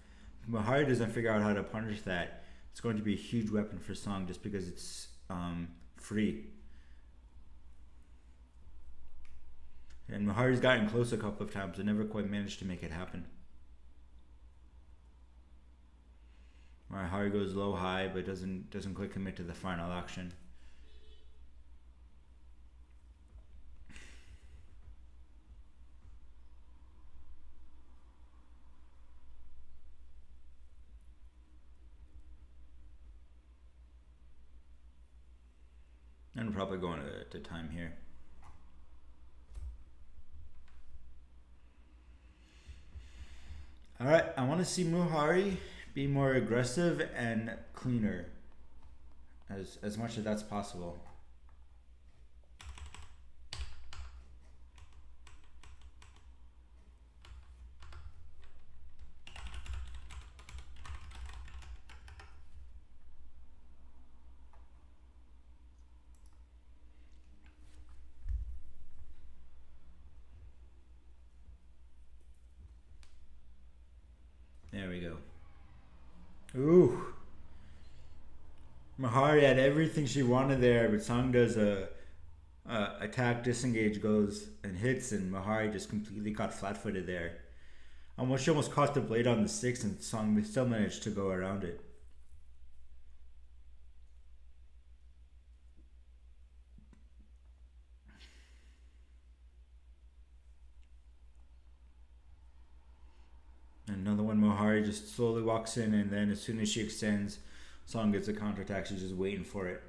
Mohari doesn't figure out how to punish that, it's going to be a huge weapon for Song just because it's free. And Mohari's gotten close a couple of times and never quite managed to make it happen. Mohari goes low high but doesn't quite commit to the final action. And we're probably going to time here. All right, I want to see Mohari be more aggressive and cleaner, as much as that's possible. There we go. Ooh. Mahari had everything she wanted there, but Song does a attack, disengage, goes and hits, and Mahari just completely got flat-footed there. She almost caught the blade on the six, and Song still managed to go around it. Another one, Mohari just slowly walks in, and then as soon as she extends, Song gets a counterattack. She's just waiting for it.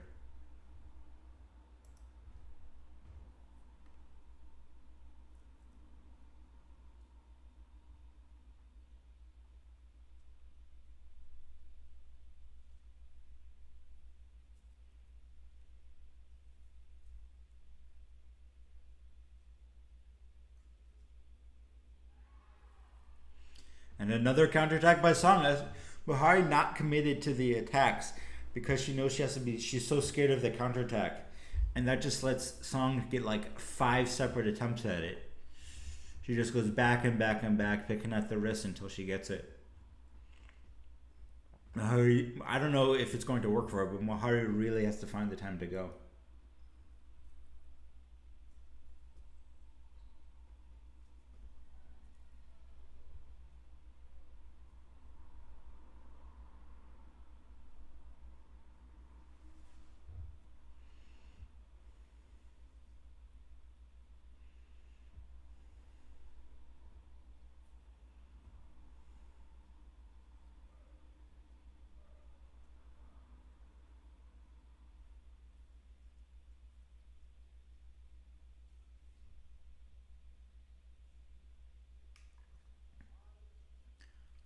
And another counterattack by Song. Bahari not committed to the attacks because she knows she has to be. She's so scared of the counterattack, and that just lets Song get like 5 separate attempts at it. She just goes back and back and back, picking at the wrist until she gets it. Mahari, I don't know if it's going to work for her, but Mahari really has to find the time to go.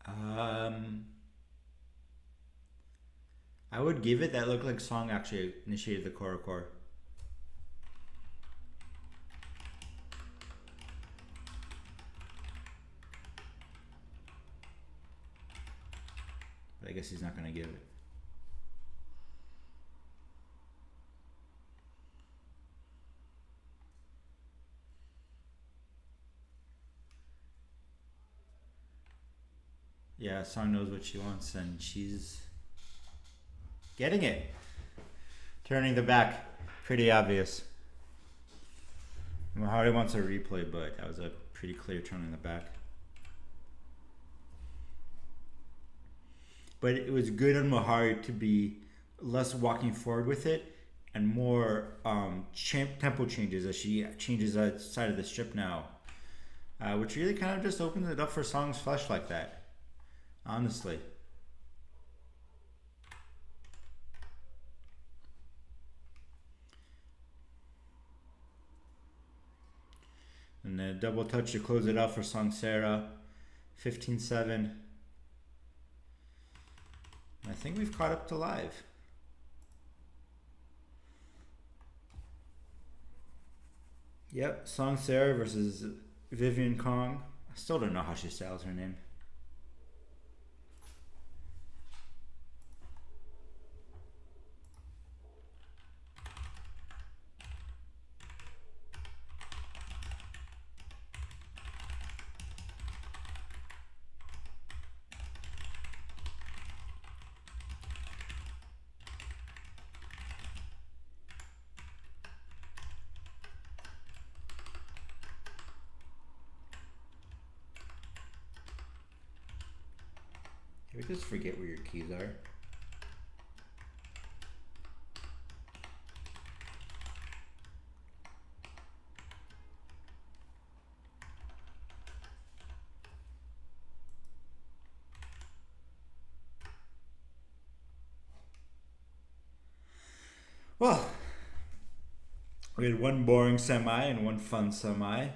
Um, I would give it that looked like Song actually initiated the core. But I guess he's not going to give it. Yeah, Song knows what she wants, and she's getting it. Turning the back, pretty obvious. Mahari wants a replay, but that was a pretty clear turn in the back. But it was good on Mahari to be less walking forward with it and more tempo changes as she changes that side of the strip now, which really kind of just opens it up for Song's flesh like that. Honestly. And then double touch to close it out for Song Sarah. 15-7. I think we've caught up to live. Yep, Song Sarah versus Vivian Kong. I still don't know how she styles her name. Can we just forget where your keys are? Well, we had one boring semi and one fun semi.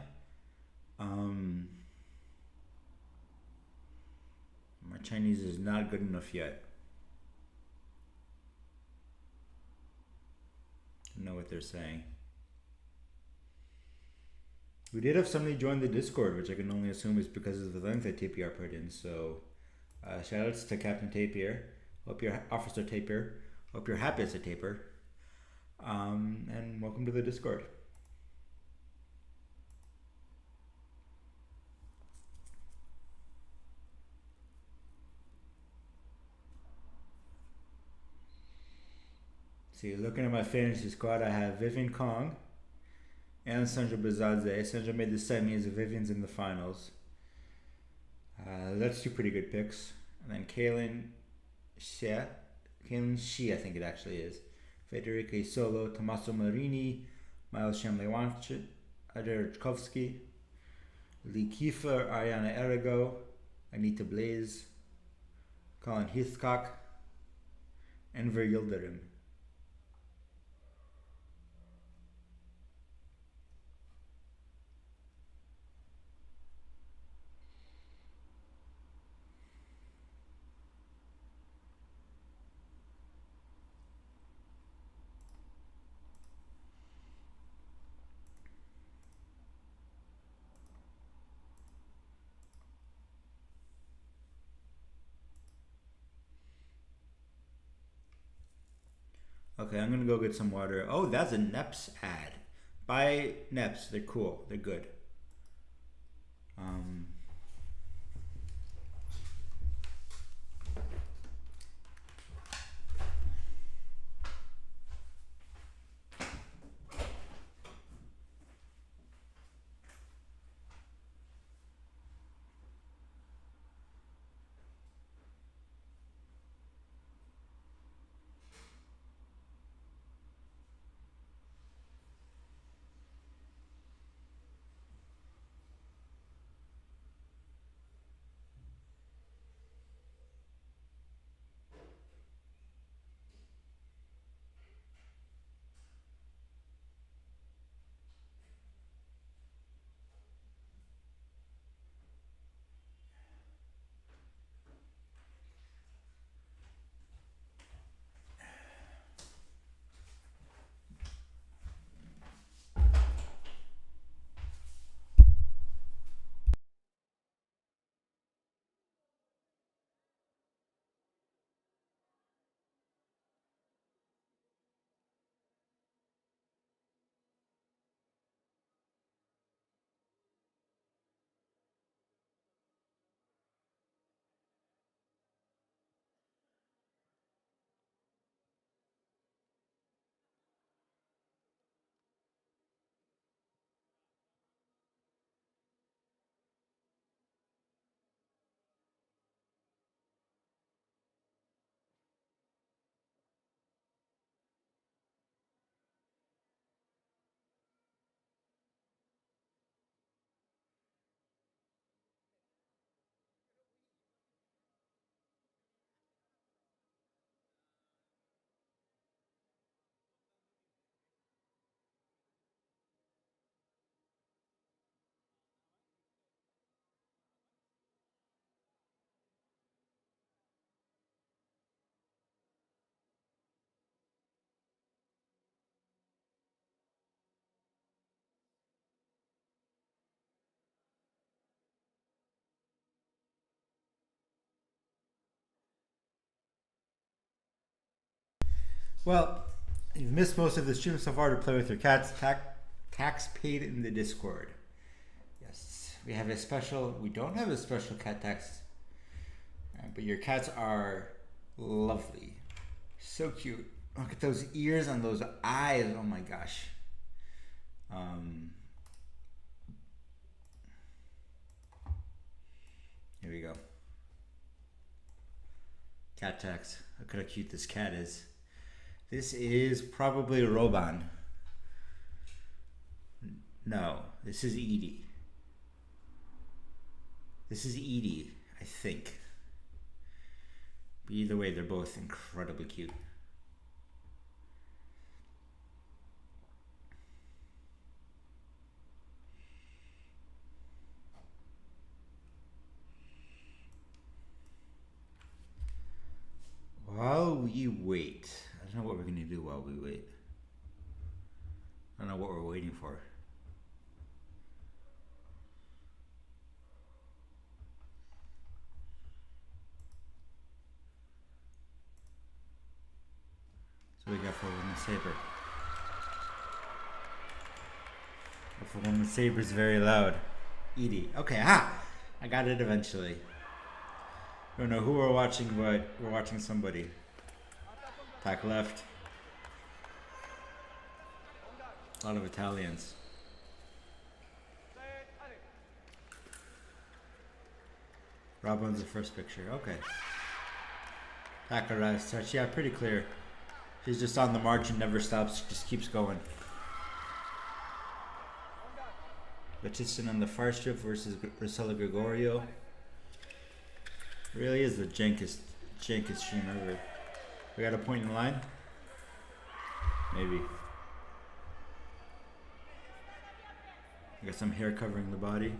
My Chinese is not good enough yet. I know what they're saying. We did have somebody join the Discord, which I can only assume is because of the link that TPR put in. So, shoutouts to Captain Tapier. Hope you're Officer Tapier. Hope you're happy as a taper. And welcome to the Discord. See, looking at my fantasy squad, I have Vivian Kong and Sandra Bazadze. Sandra made the semis, Vivian's in the finals. That's two pretty good picks. And then Kaylin Shi, I think it actually is. Federica Solo, Tommaso Marini, Miles Shamlewantchik, Adar Tchaikovsky, Lee Kiefer, Ariana Arago, Anita Blaze, Colin Heathcock, Enver Yildirim. Okay, I'm gonna go get some water. Oh, that's a Neps ad. Buy Neps. They're cool. They're good. Well, you've missed most of the stream so far to play with your cats. Tax paid in the Discord. Yes, we have a special. We don't have a special cat tax, but your cats are lovely, so cute. Look at those ears and those eyes. Oh my gosh. Here we go. Cat tax. Look how cute this cat is. This is probably Roban. No, this is Edie. This is Edie, I think. But either way, they're both incredibly cute. While we wait, I don't know what we're going to do while we wait. I don't know what we're waiting for. So we got for Woman Saber. For Woman Saber is very loud. Edie. Okay, I got it eventually. Don't know who we're watching, but we're watching somebody. Attack left. A lot of Italians. Rob owns the first picture. Okay. Back arrives touch. Yeah, pretty clear. She's just on the march and never stops. Just keeps going. Battiston on the far strip versus Rosella Gregorio. Really is the jankest stream ever. We got a point in line? Maybe. We got some hair covering the body.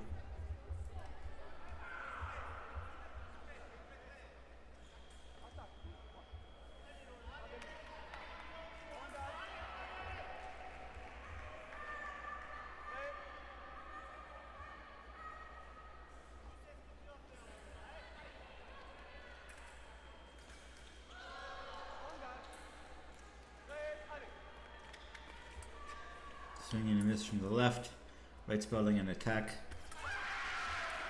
Swing and a miss from the left. Right spelling an attack.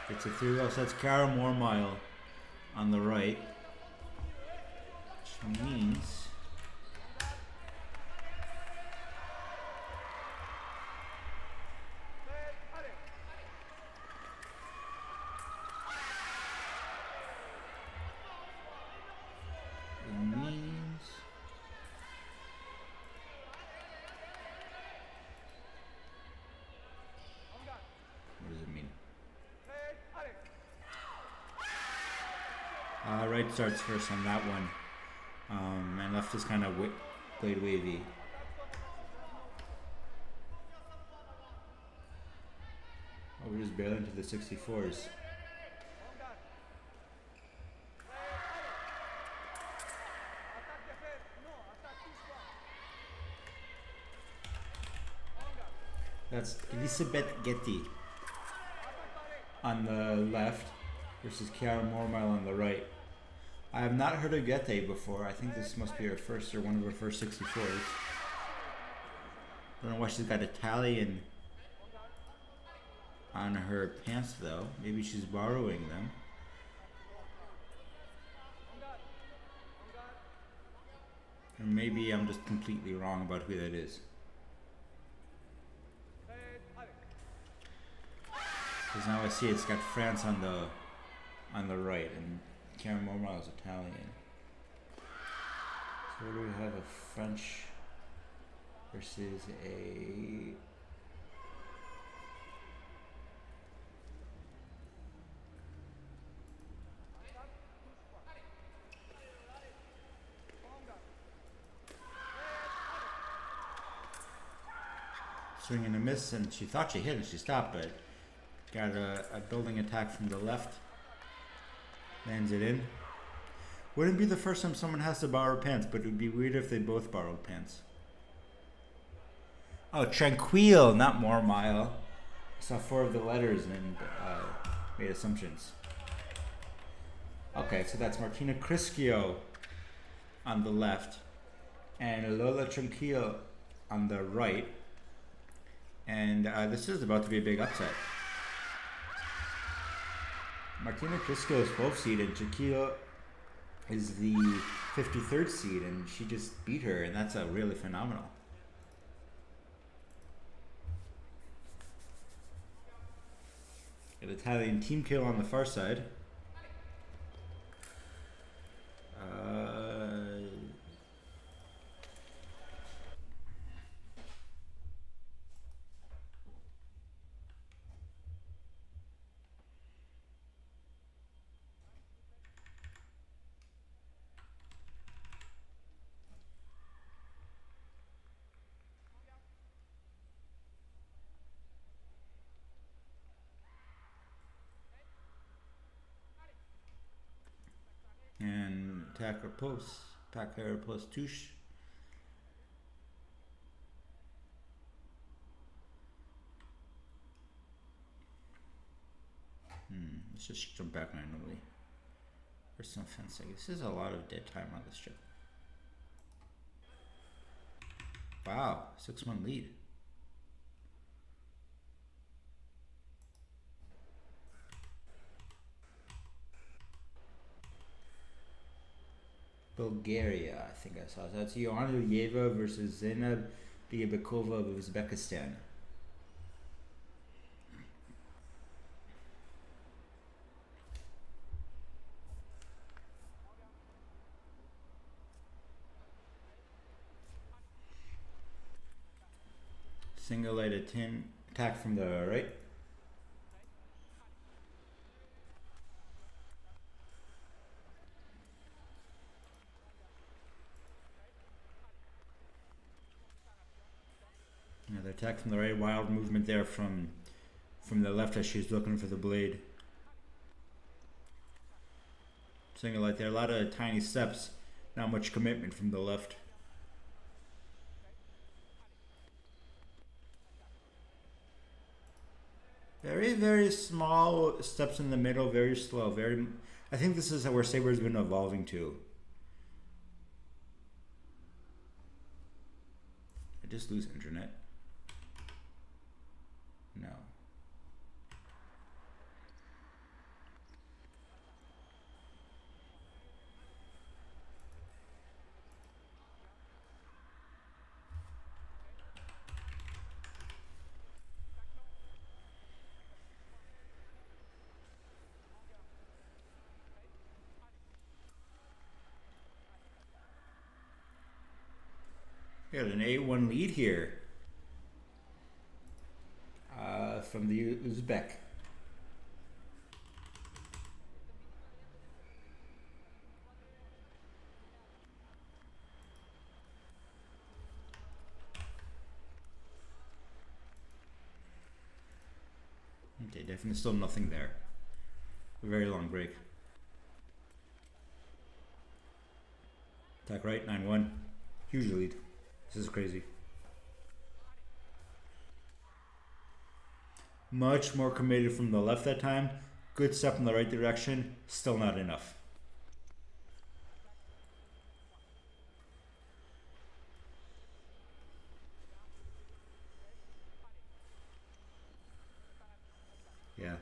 Gets it through. Oh, so that's Cara Mormile on the right. Which means right starts first on that one, and left is kind of blade wavy. Oh, we're just barely into the 64s. That's Elisabeth Getty on the left versus Chiara Mormile on the right. I have not heard of Getty before. I think this must be her first or one of her first 64s. Don't know why she's got Italian on her pants though. Maybe she's borrowing them. Or maybe I'm just completely wrong about who that is. Because now I see it's got France on the right and Karen Mormile is Italian. So where do we have a French versus a swing and a miss, and she thought she hit and she stopped, but got a building attack from the left. Lands it in. Wouldn't be the first time someone has to borrow pants, but it would be weird if they both borrowed pants. Oh, Tranquille, not Mormile. I saw 4 of the letters and made assumptions. Okay, so that's Martina Crischio on the left and Lola Tranquille on the right. And this is about to be a big upset. Martina Crischio is 12th seed and Tranquille is the 53rd seed, and she just beat her, and that's really phenomenal. An Italian team kill on the far side. And attack or post, pack error plus touche. Let's just jump back randomly. There's some fencing. This is a lot of dead time on this chip. Wow, 6-1 lead. Bulgaria, I think I saw. So that's Ioana Yeva versus Zainab Diabakova of Uzbekistan. Single light attack from the right. Another attack from the right. Wild movement there from the left as she's looking for the blade. Single light there. A lot of tiny steps. Not much commitment from the left. Very, very small steps in the middle. Very slow. Very. I think this is where Saber's been evolving to. I just lose internet. No. We got an 8-1 lead here from the Uzbek. Okay, definitely still nothing there. A very long break. Attack right, 9-1. Huge lead. This is crazy. Much more committed from the left that time. Good step in the right direction. Still not enough. Yeah.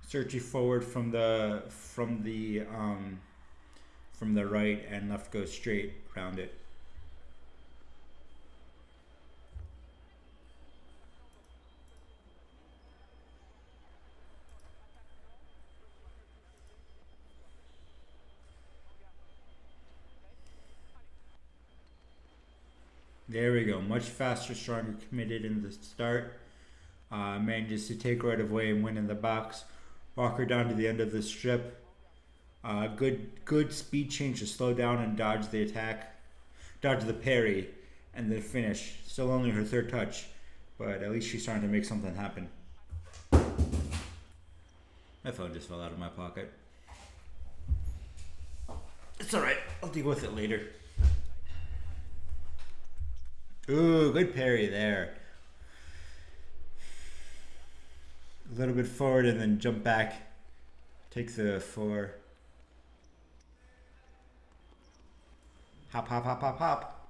Searching forward from the right, and left goes straight around it. There we go. Much faster, stronger, committed in the start. Manages to take right of way and win in the box. Walk her down to the end of the strip. Good speed change to slow down and dodge the attack. Dodge the parry and then finish. Still only her third touch, but at least she's starting to make something happen. My phone just fell out of my pocket. It's alright. I'll deal with it later. Ooh, good parry there. A little bit forward and then jump back. Take the 4. Hop, hop, hop, hop, hop.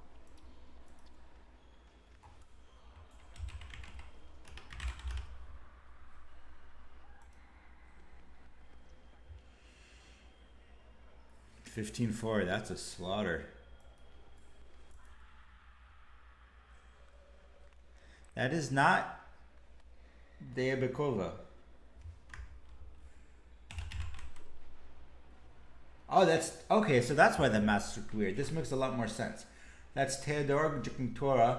$15-4, that's a slaughter. That is not Diabakova. Oh, that's okay. So that's why the masks looked weird. This makes a lot more sense. That's Teodora Jakintora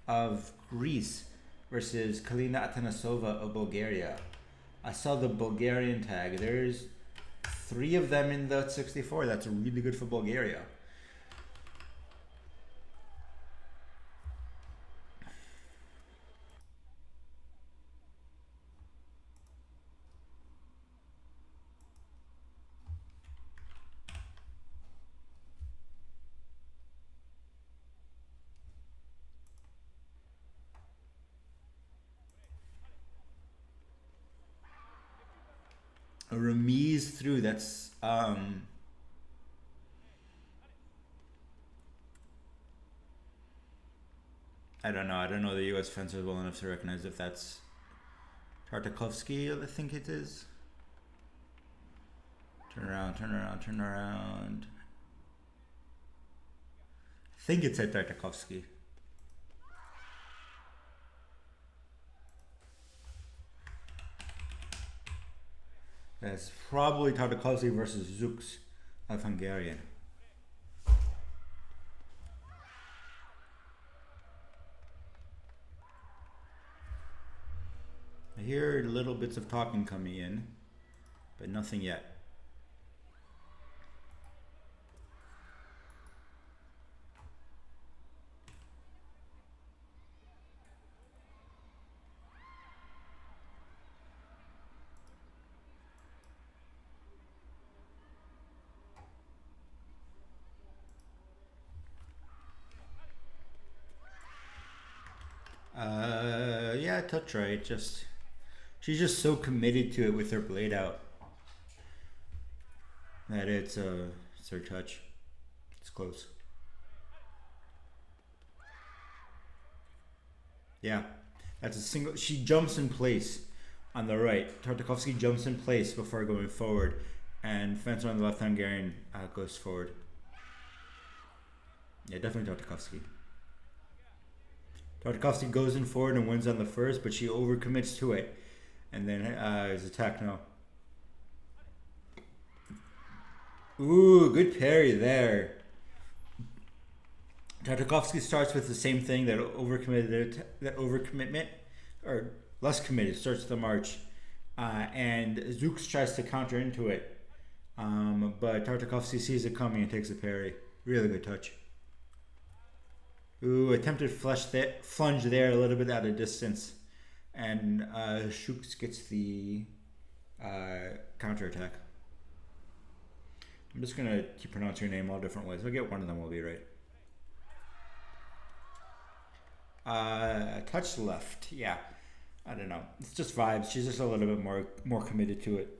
of Greece versus Kalina Atanasova of Bulgaria. I saw the Bulgarian tag. There's 3 of them in the 64. That's really good for Bulgaria. A remise through. That's I don't know. I don't know the U.S. fencers well enough to recognize if that's Tartakovsky. I think it is. Turn around, turn around, turn around. I think it's at Tartakovsky. That's probably Tartakovsky versus Zux of Hungarian. I hear little bits of talking coming in, but nothing yet. Yeah, touch right. Just she's just so committed to it with her blade out that it's her touch. It's close. Yeah, that's a single. She jumps in place on the right. Tartakovsky jumps in place before going forward, and Fencer on the left Hungarian goes forward. Yeah, definitely Tartakovsky. Tartakovsky goes in forward and wins on the first, but she overcommits to it, and then is attacked now. Ooh, good parry there. Tartakovsky starts with the same thing that overcommitment, or less committed, starts the march, and Zux tries to counter into it, but Tartakovsky sees it coming and takes a parry. Really good touch. Ooh, attempted flunge there a little bit out of distance, and Zux gets the counter attack. I'm just gonna keep pronouncing your name all different ways. I'll get one of them will be right. Touch left, yeah. I don't know. It's just vibes. She's just a little bit more committed to it.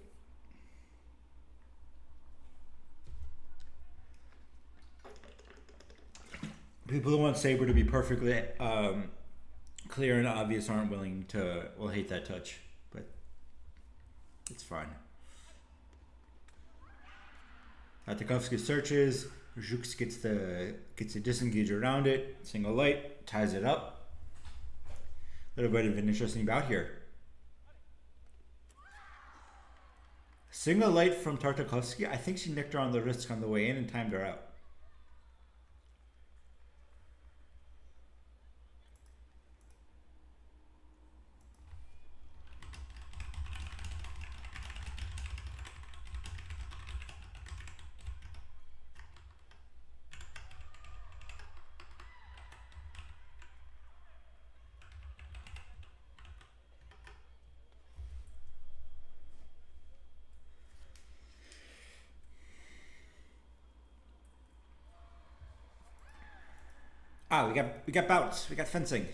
People who want Saber to be perfectly clear and obvious aren't willing to. Will hate that touch, but it's fine. Tartakovsky searches. Zux gets the disengage around it. Single light, ties it up. A little bit of an interesting bout here. Single light from Tartakovsky. I think she nicked her on the wrist on the way in and timed her out. Ah, we got bouts. We got fencing.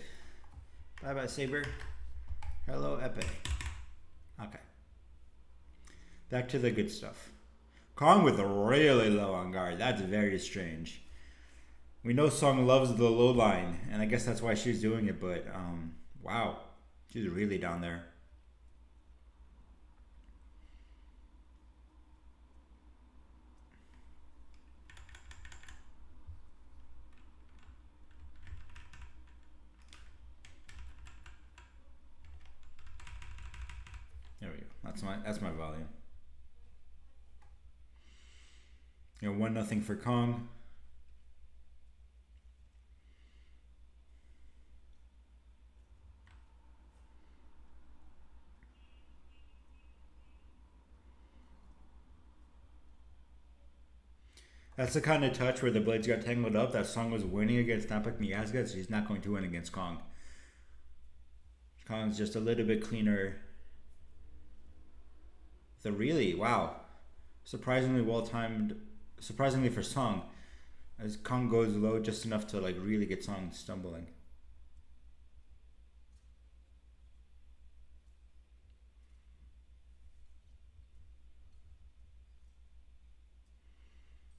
Bye bye Saber. Hello Epe. Okay. Back to the good stuff. Kong with a really low on guard. That's very strange. We know Song loves the low line, and I guess that's why she's doing it, but wow. She's really down there. There we go. That's my volume. You know, 1-0 for Kong. That's the kind of touch where the blades got tangled up. That Song was winning against Napak Miazga, so she's not going to win against Kong. Kong's just a little bit cleaner. The really, wow. Surprisingly well timed, surprisingly for Song, as Kong goes low just enough to like really get Song stumbling.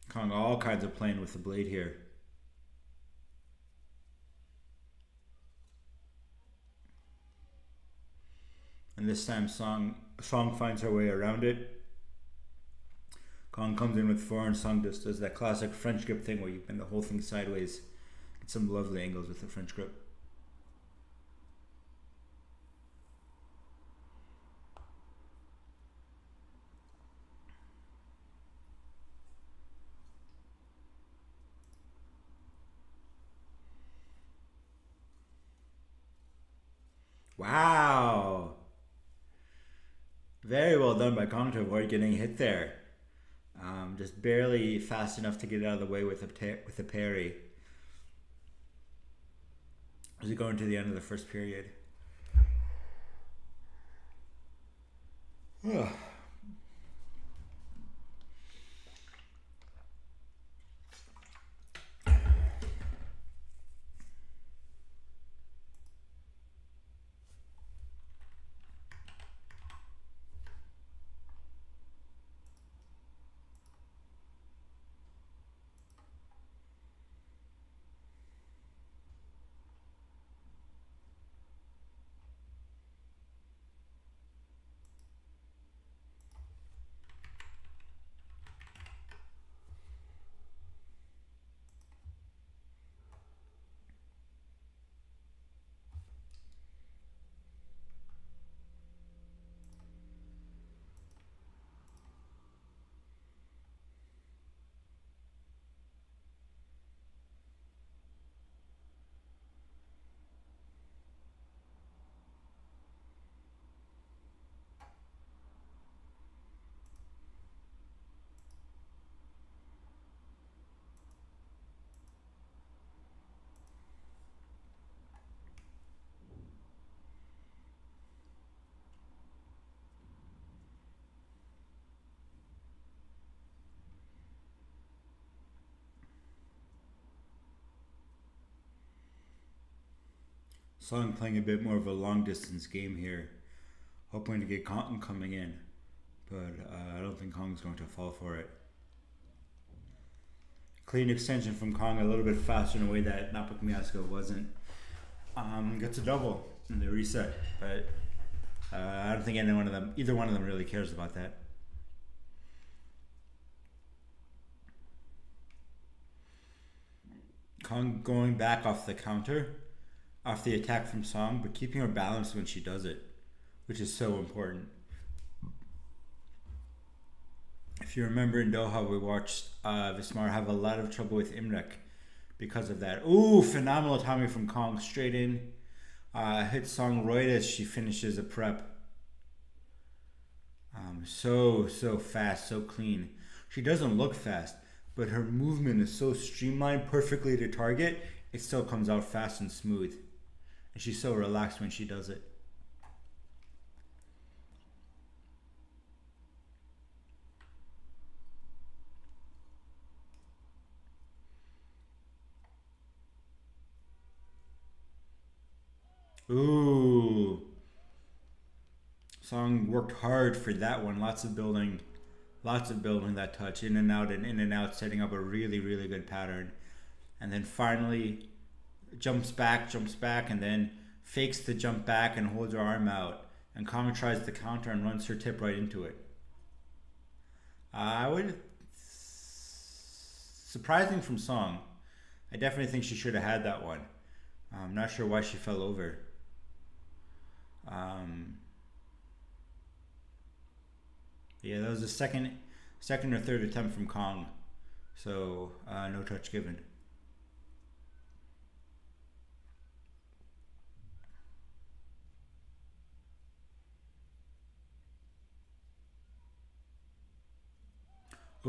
Kong all kinds of playing with the blade here. And this time Song finds her way around it. Kong comes in with four and Song just does that classic French grip thing where you bend the whole thing sideways. Get some lovely angles with the French grip. Wow. Very well done by Kong to avoid getting hit there. Just barely fast enough to get out of the way with with a parry. As we go into the end of the first period. Song playing a bit more of a long distance game here, hoping to get Kong coming in, but I don't think Kong's going to fall for it. Clean extension from Kong, a little bit faster in a way that Napak Miyasko wasn't. Gets a double in the reset, but I don't think either one of them really cares about that. Kong going back off the counter, off the attack from Song, but keeping her balanced when she does it, which is so important. If you remember in Doha, we watched Vismar have a lot of trouble with Imrek because of that. Ooh, phenomenal timing from Kong, straight in. Hits Song right as she finishes a prep. So fast, so clean. She doesn't look fast, but her movement is so streamlined perfectly to target, it still comes out fast and smooth. And she's so relaxed when she does it. Ooh. Song worked hard for that one. Lots of building that touch, in and out, setting up a really, really good pattern. And then finally jumps back, and then fakes the jump back and holds her arm out. And Kong tries the counter and runs her tip right into it. I would surprising from Song. I definitely think she should have had that one. I'm not sure why she fell over. Yeah, that was the second or third attempt from Kong, so no touch given.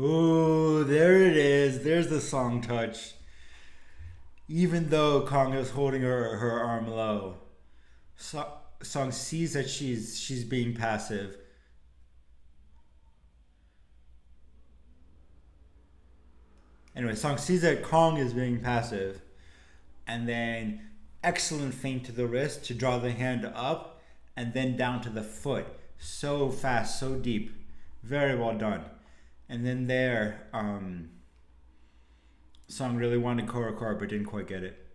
Oh, there it is. There's the Song touch. Even though Kong is holding her arm low, Song sees that she's being passive. Anyway, Song sees that Kong is being passive, and then excellent feint to the wrist to draw the hand up, and then down to the foot. So fast, so deep, very well done. And then there, Song really wanted Korokor but didn't quite get it.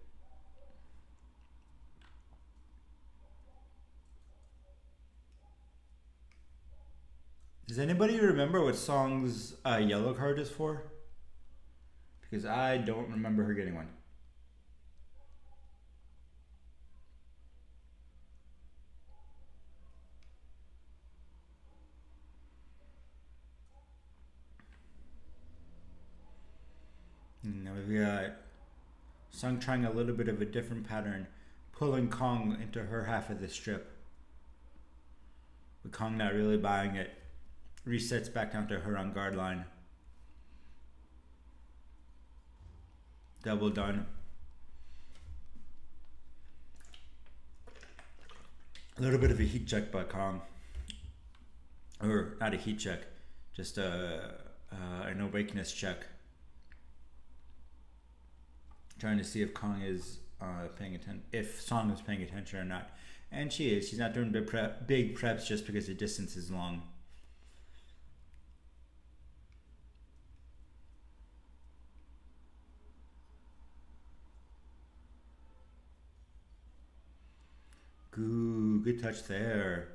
Does anybody remember what Song's yellow card is for? Because I don't remember her getting one. Now we've got Song trying a little bit of a different pattern, pulling Kong into her half of the strip. With Kong not really buying it. Resets back down to her on guard line. Double done. A little bit of a heat check by Kong. Or not a heat check, just an awakeness check. Trying to see if Kong is paying attention, if Song is paying attention or not. And she is. She's not doing big preps just because the distance is long. Good touch there.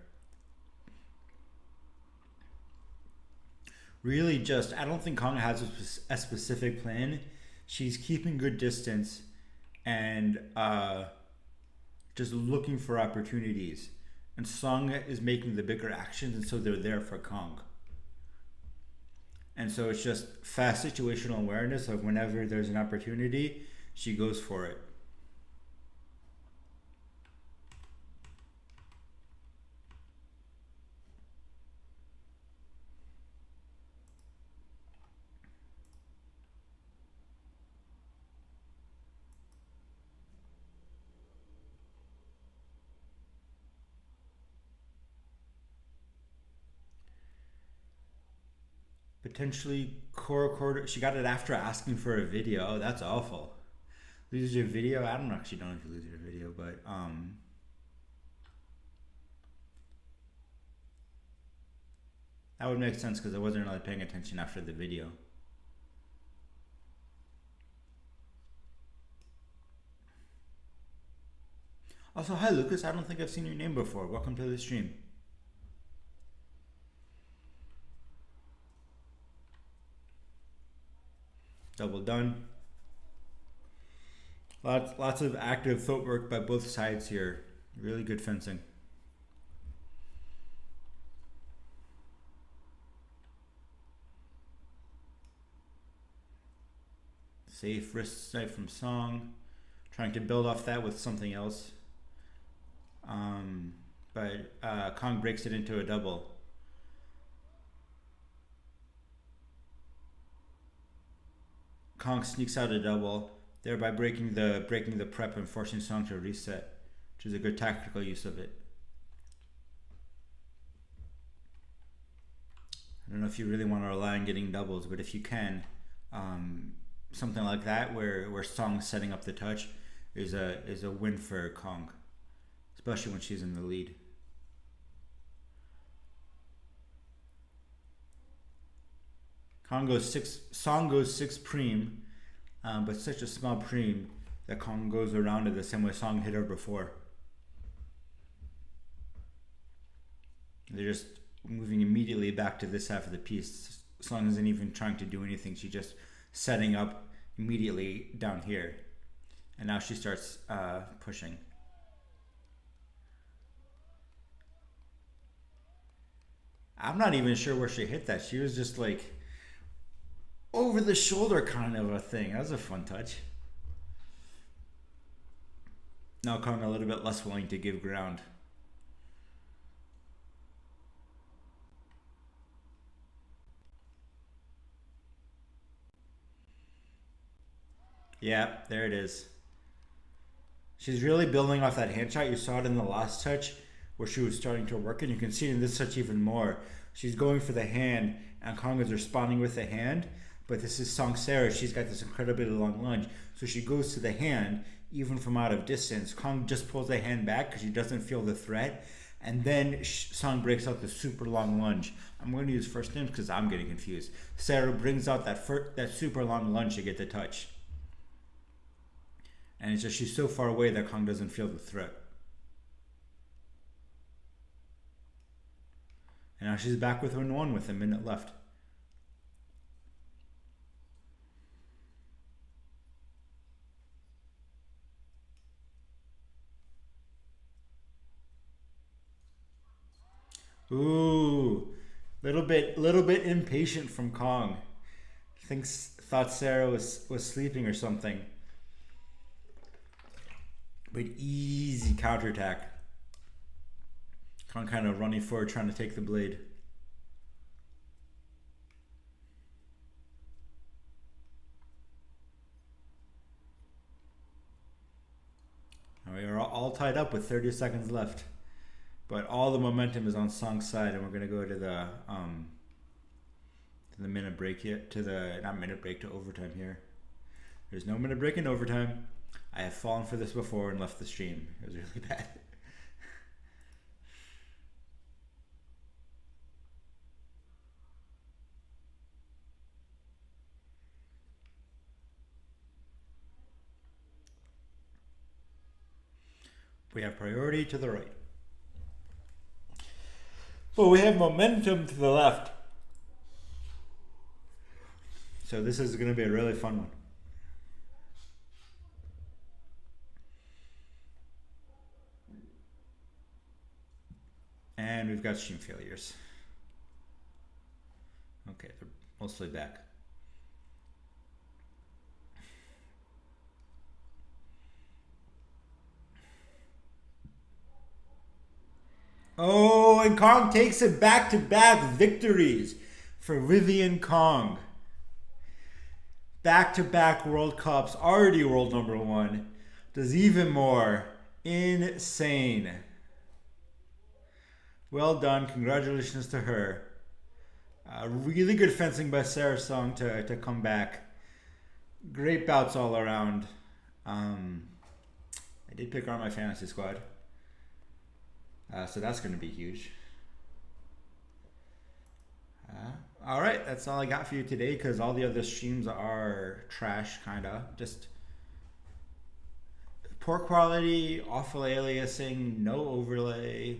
Really just, I don't think Kong has a specific plan. She's keeping good distance and just looking for opportunities. And Song is making the bigger actions, and so they're there for Kong. And so it's just fast situational awareness of whenever there's an opportunity, she goes for it. Potentially core quarter. She got it after asking for a video. Oh, that's awful. Lose your video. I don't actually know if you lose your video, but that would make sense because I wasn't really paying attention after the video. Also, hi Lucas. I don't think I've seen your name before. Welcome to the stream. Double done. Lots of active footwork by both sides here. Really good fencing. Safe wrist snipe from Song. Trying to build off that with something else. But Kong breaks it into a double. Kong sneaks out a double, thereby breaking the prep and forcing Song to reset, which is a good tactical use of it. I don't know if you really want to rely on getting doubles, but if you can, something like that where Song's setting up the touch is a win for Kong, especially when she's in the lead. Song goes 6 preem, but such a small preem that Kong goes around it the same way Song hit her before. They're just moving immediately back to this half of the piece. Song isn't even trying to do anything. She's just setting up immediately down here. And now she starts pushing. I'm not even sure where she hit that. She was just like over the shoulder kind of a thing. That was a fun touch. Now Kong a little bit less willing to give ground. Yeah, there it is. She's really building off that hand shot. You saw it in the last touch where she was starting to work, and you can see it in this touch even more. She's going for the hand, and Kong is responding with the hand. But this is Song Sarah. She's got this incredibly long lunge. So she goes to the hand, even from out of distance. Kong just pulls the hand back because she doesn't feel the threat. And then Song breaks out the super long lunge. I'm going to use first names because I'm getting confused. Sarah brings out that super long lunge to get the touch. And it's just she's so far away that Kong doesn't feel the threat. And now she's back with 1-1 with a minute left. Ooh, little bit impatient from Kong. Thought Sarah was sleeping or something. But easy counterattack. Kong kind of running forward, trying to take the blade. And we are all tied up with 30 seconds left. But all the momentum is on Song's side, and we're going to go to the minute break yet. To the, not minute break, to overtime here. There's no minute break in overtime. I have fallen for this before and left the stream. It was really bad. We have priority to the right. Well, we have momentum to the left. So this is going to be a really fun one. And we've got stream failures. Okay, they're mostly back. Oh, and Kong takes it back-to-back victories for Vivian Kong. Back-to-back World Cups, already world number one. Does even more. Insane. Well done. Congratulations to her. Really good fencing by Sarah Song to come back. Great bouts all around. I did pick her on my fantasy squad. So that's going to be huge. All right, that's all I got for you today because all the other streams are trash, kind of. Just poor quality, awful aliasing, no overlay.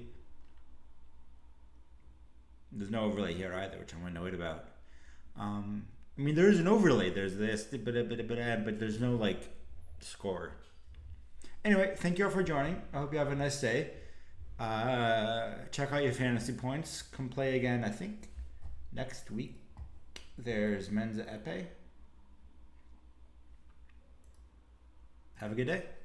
There's no overlay here either, which I'm annoyed about. I mean, there is an overlay. There's this, but there's no, like, score. Anyway, thank you all for joining. I hope you have a nice day. Check out your fantasy points. Come play again, I think, next week. There's Men's Epee. Have a good day.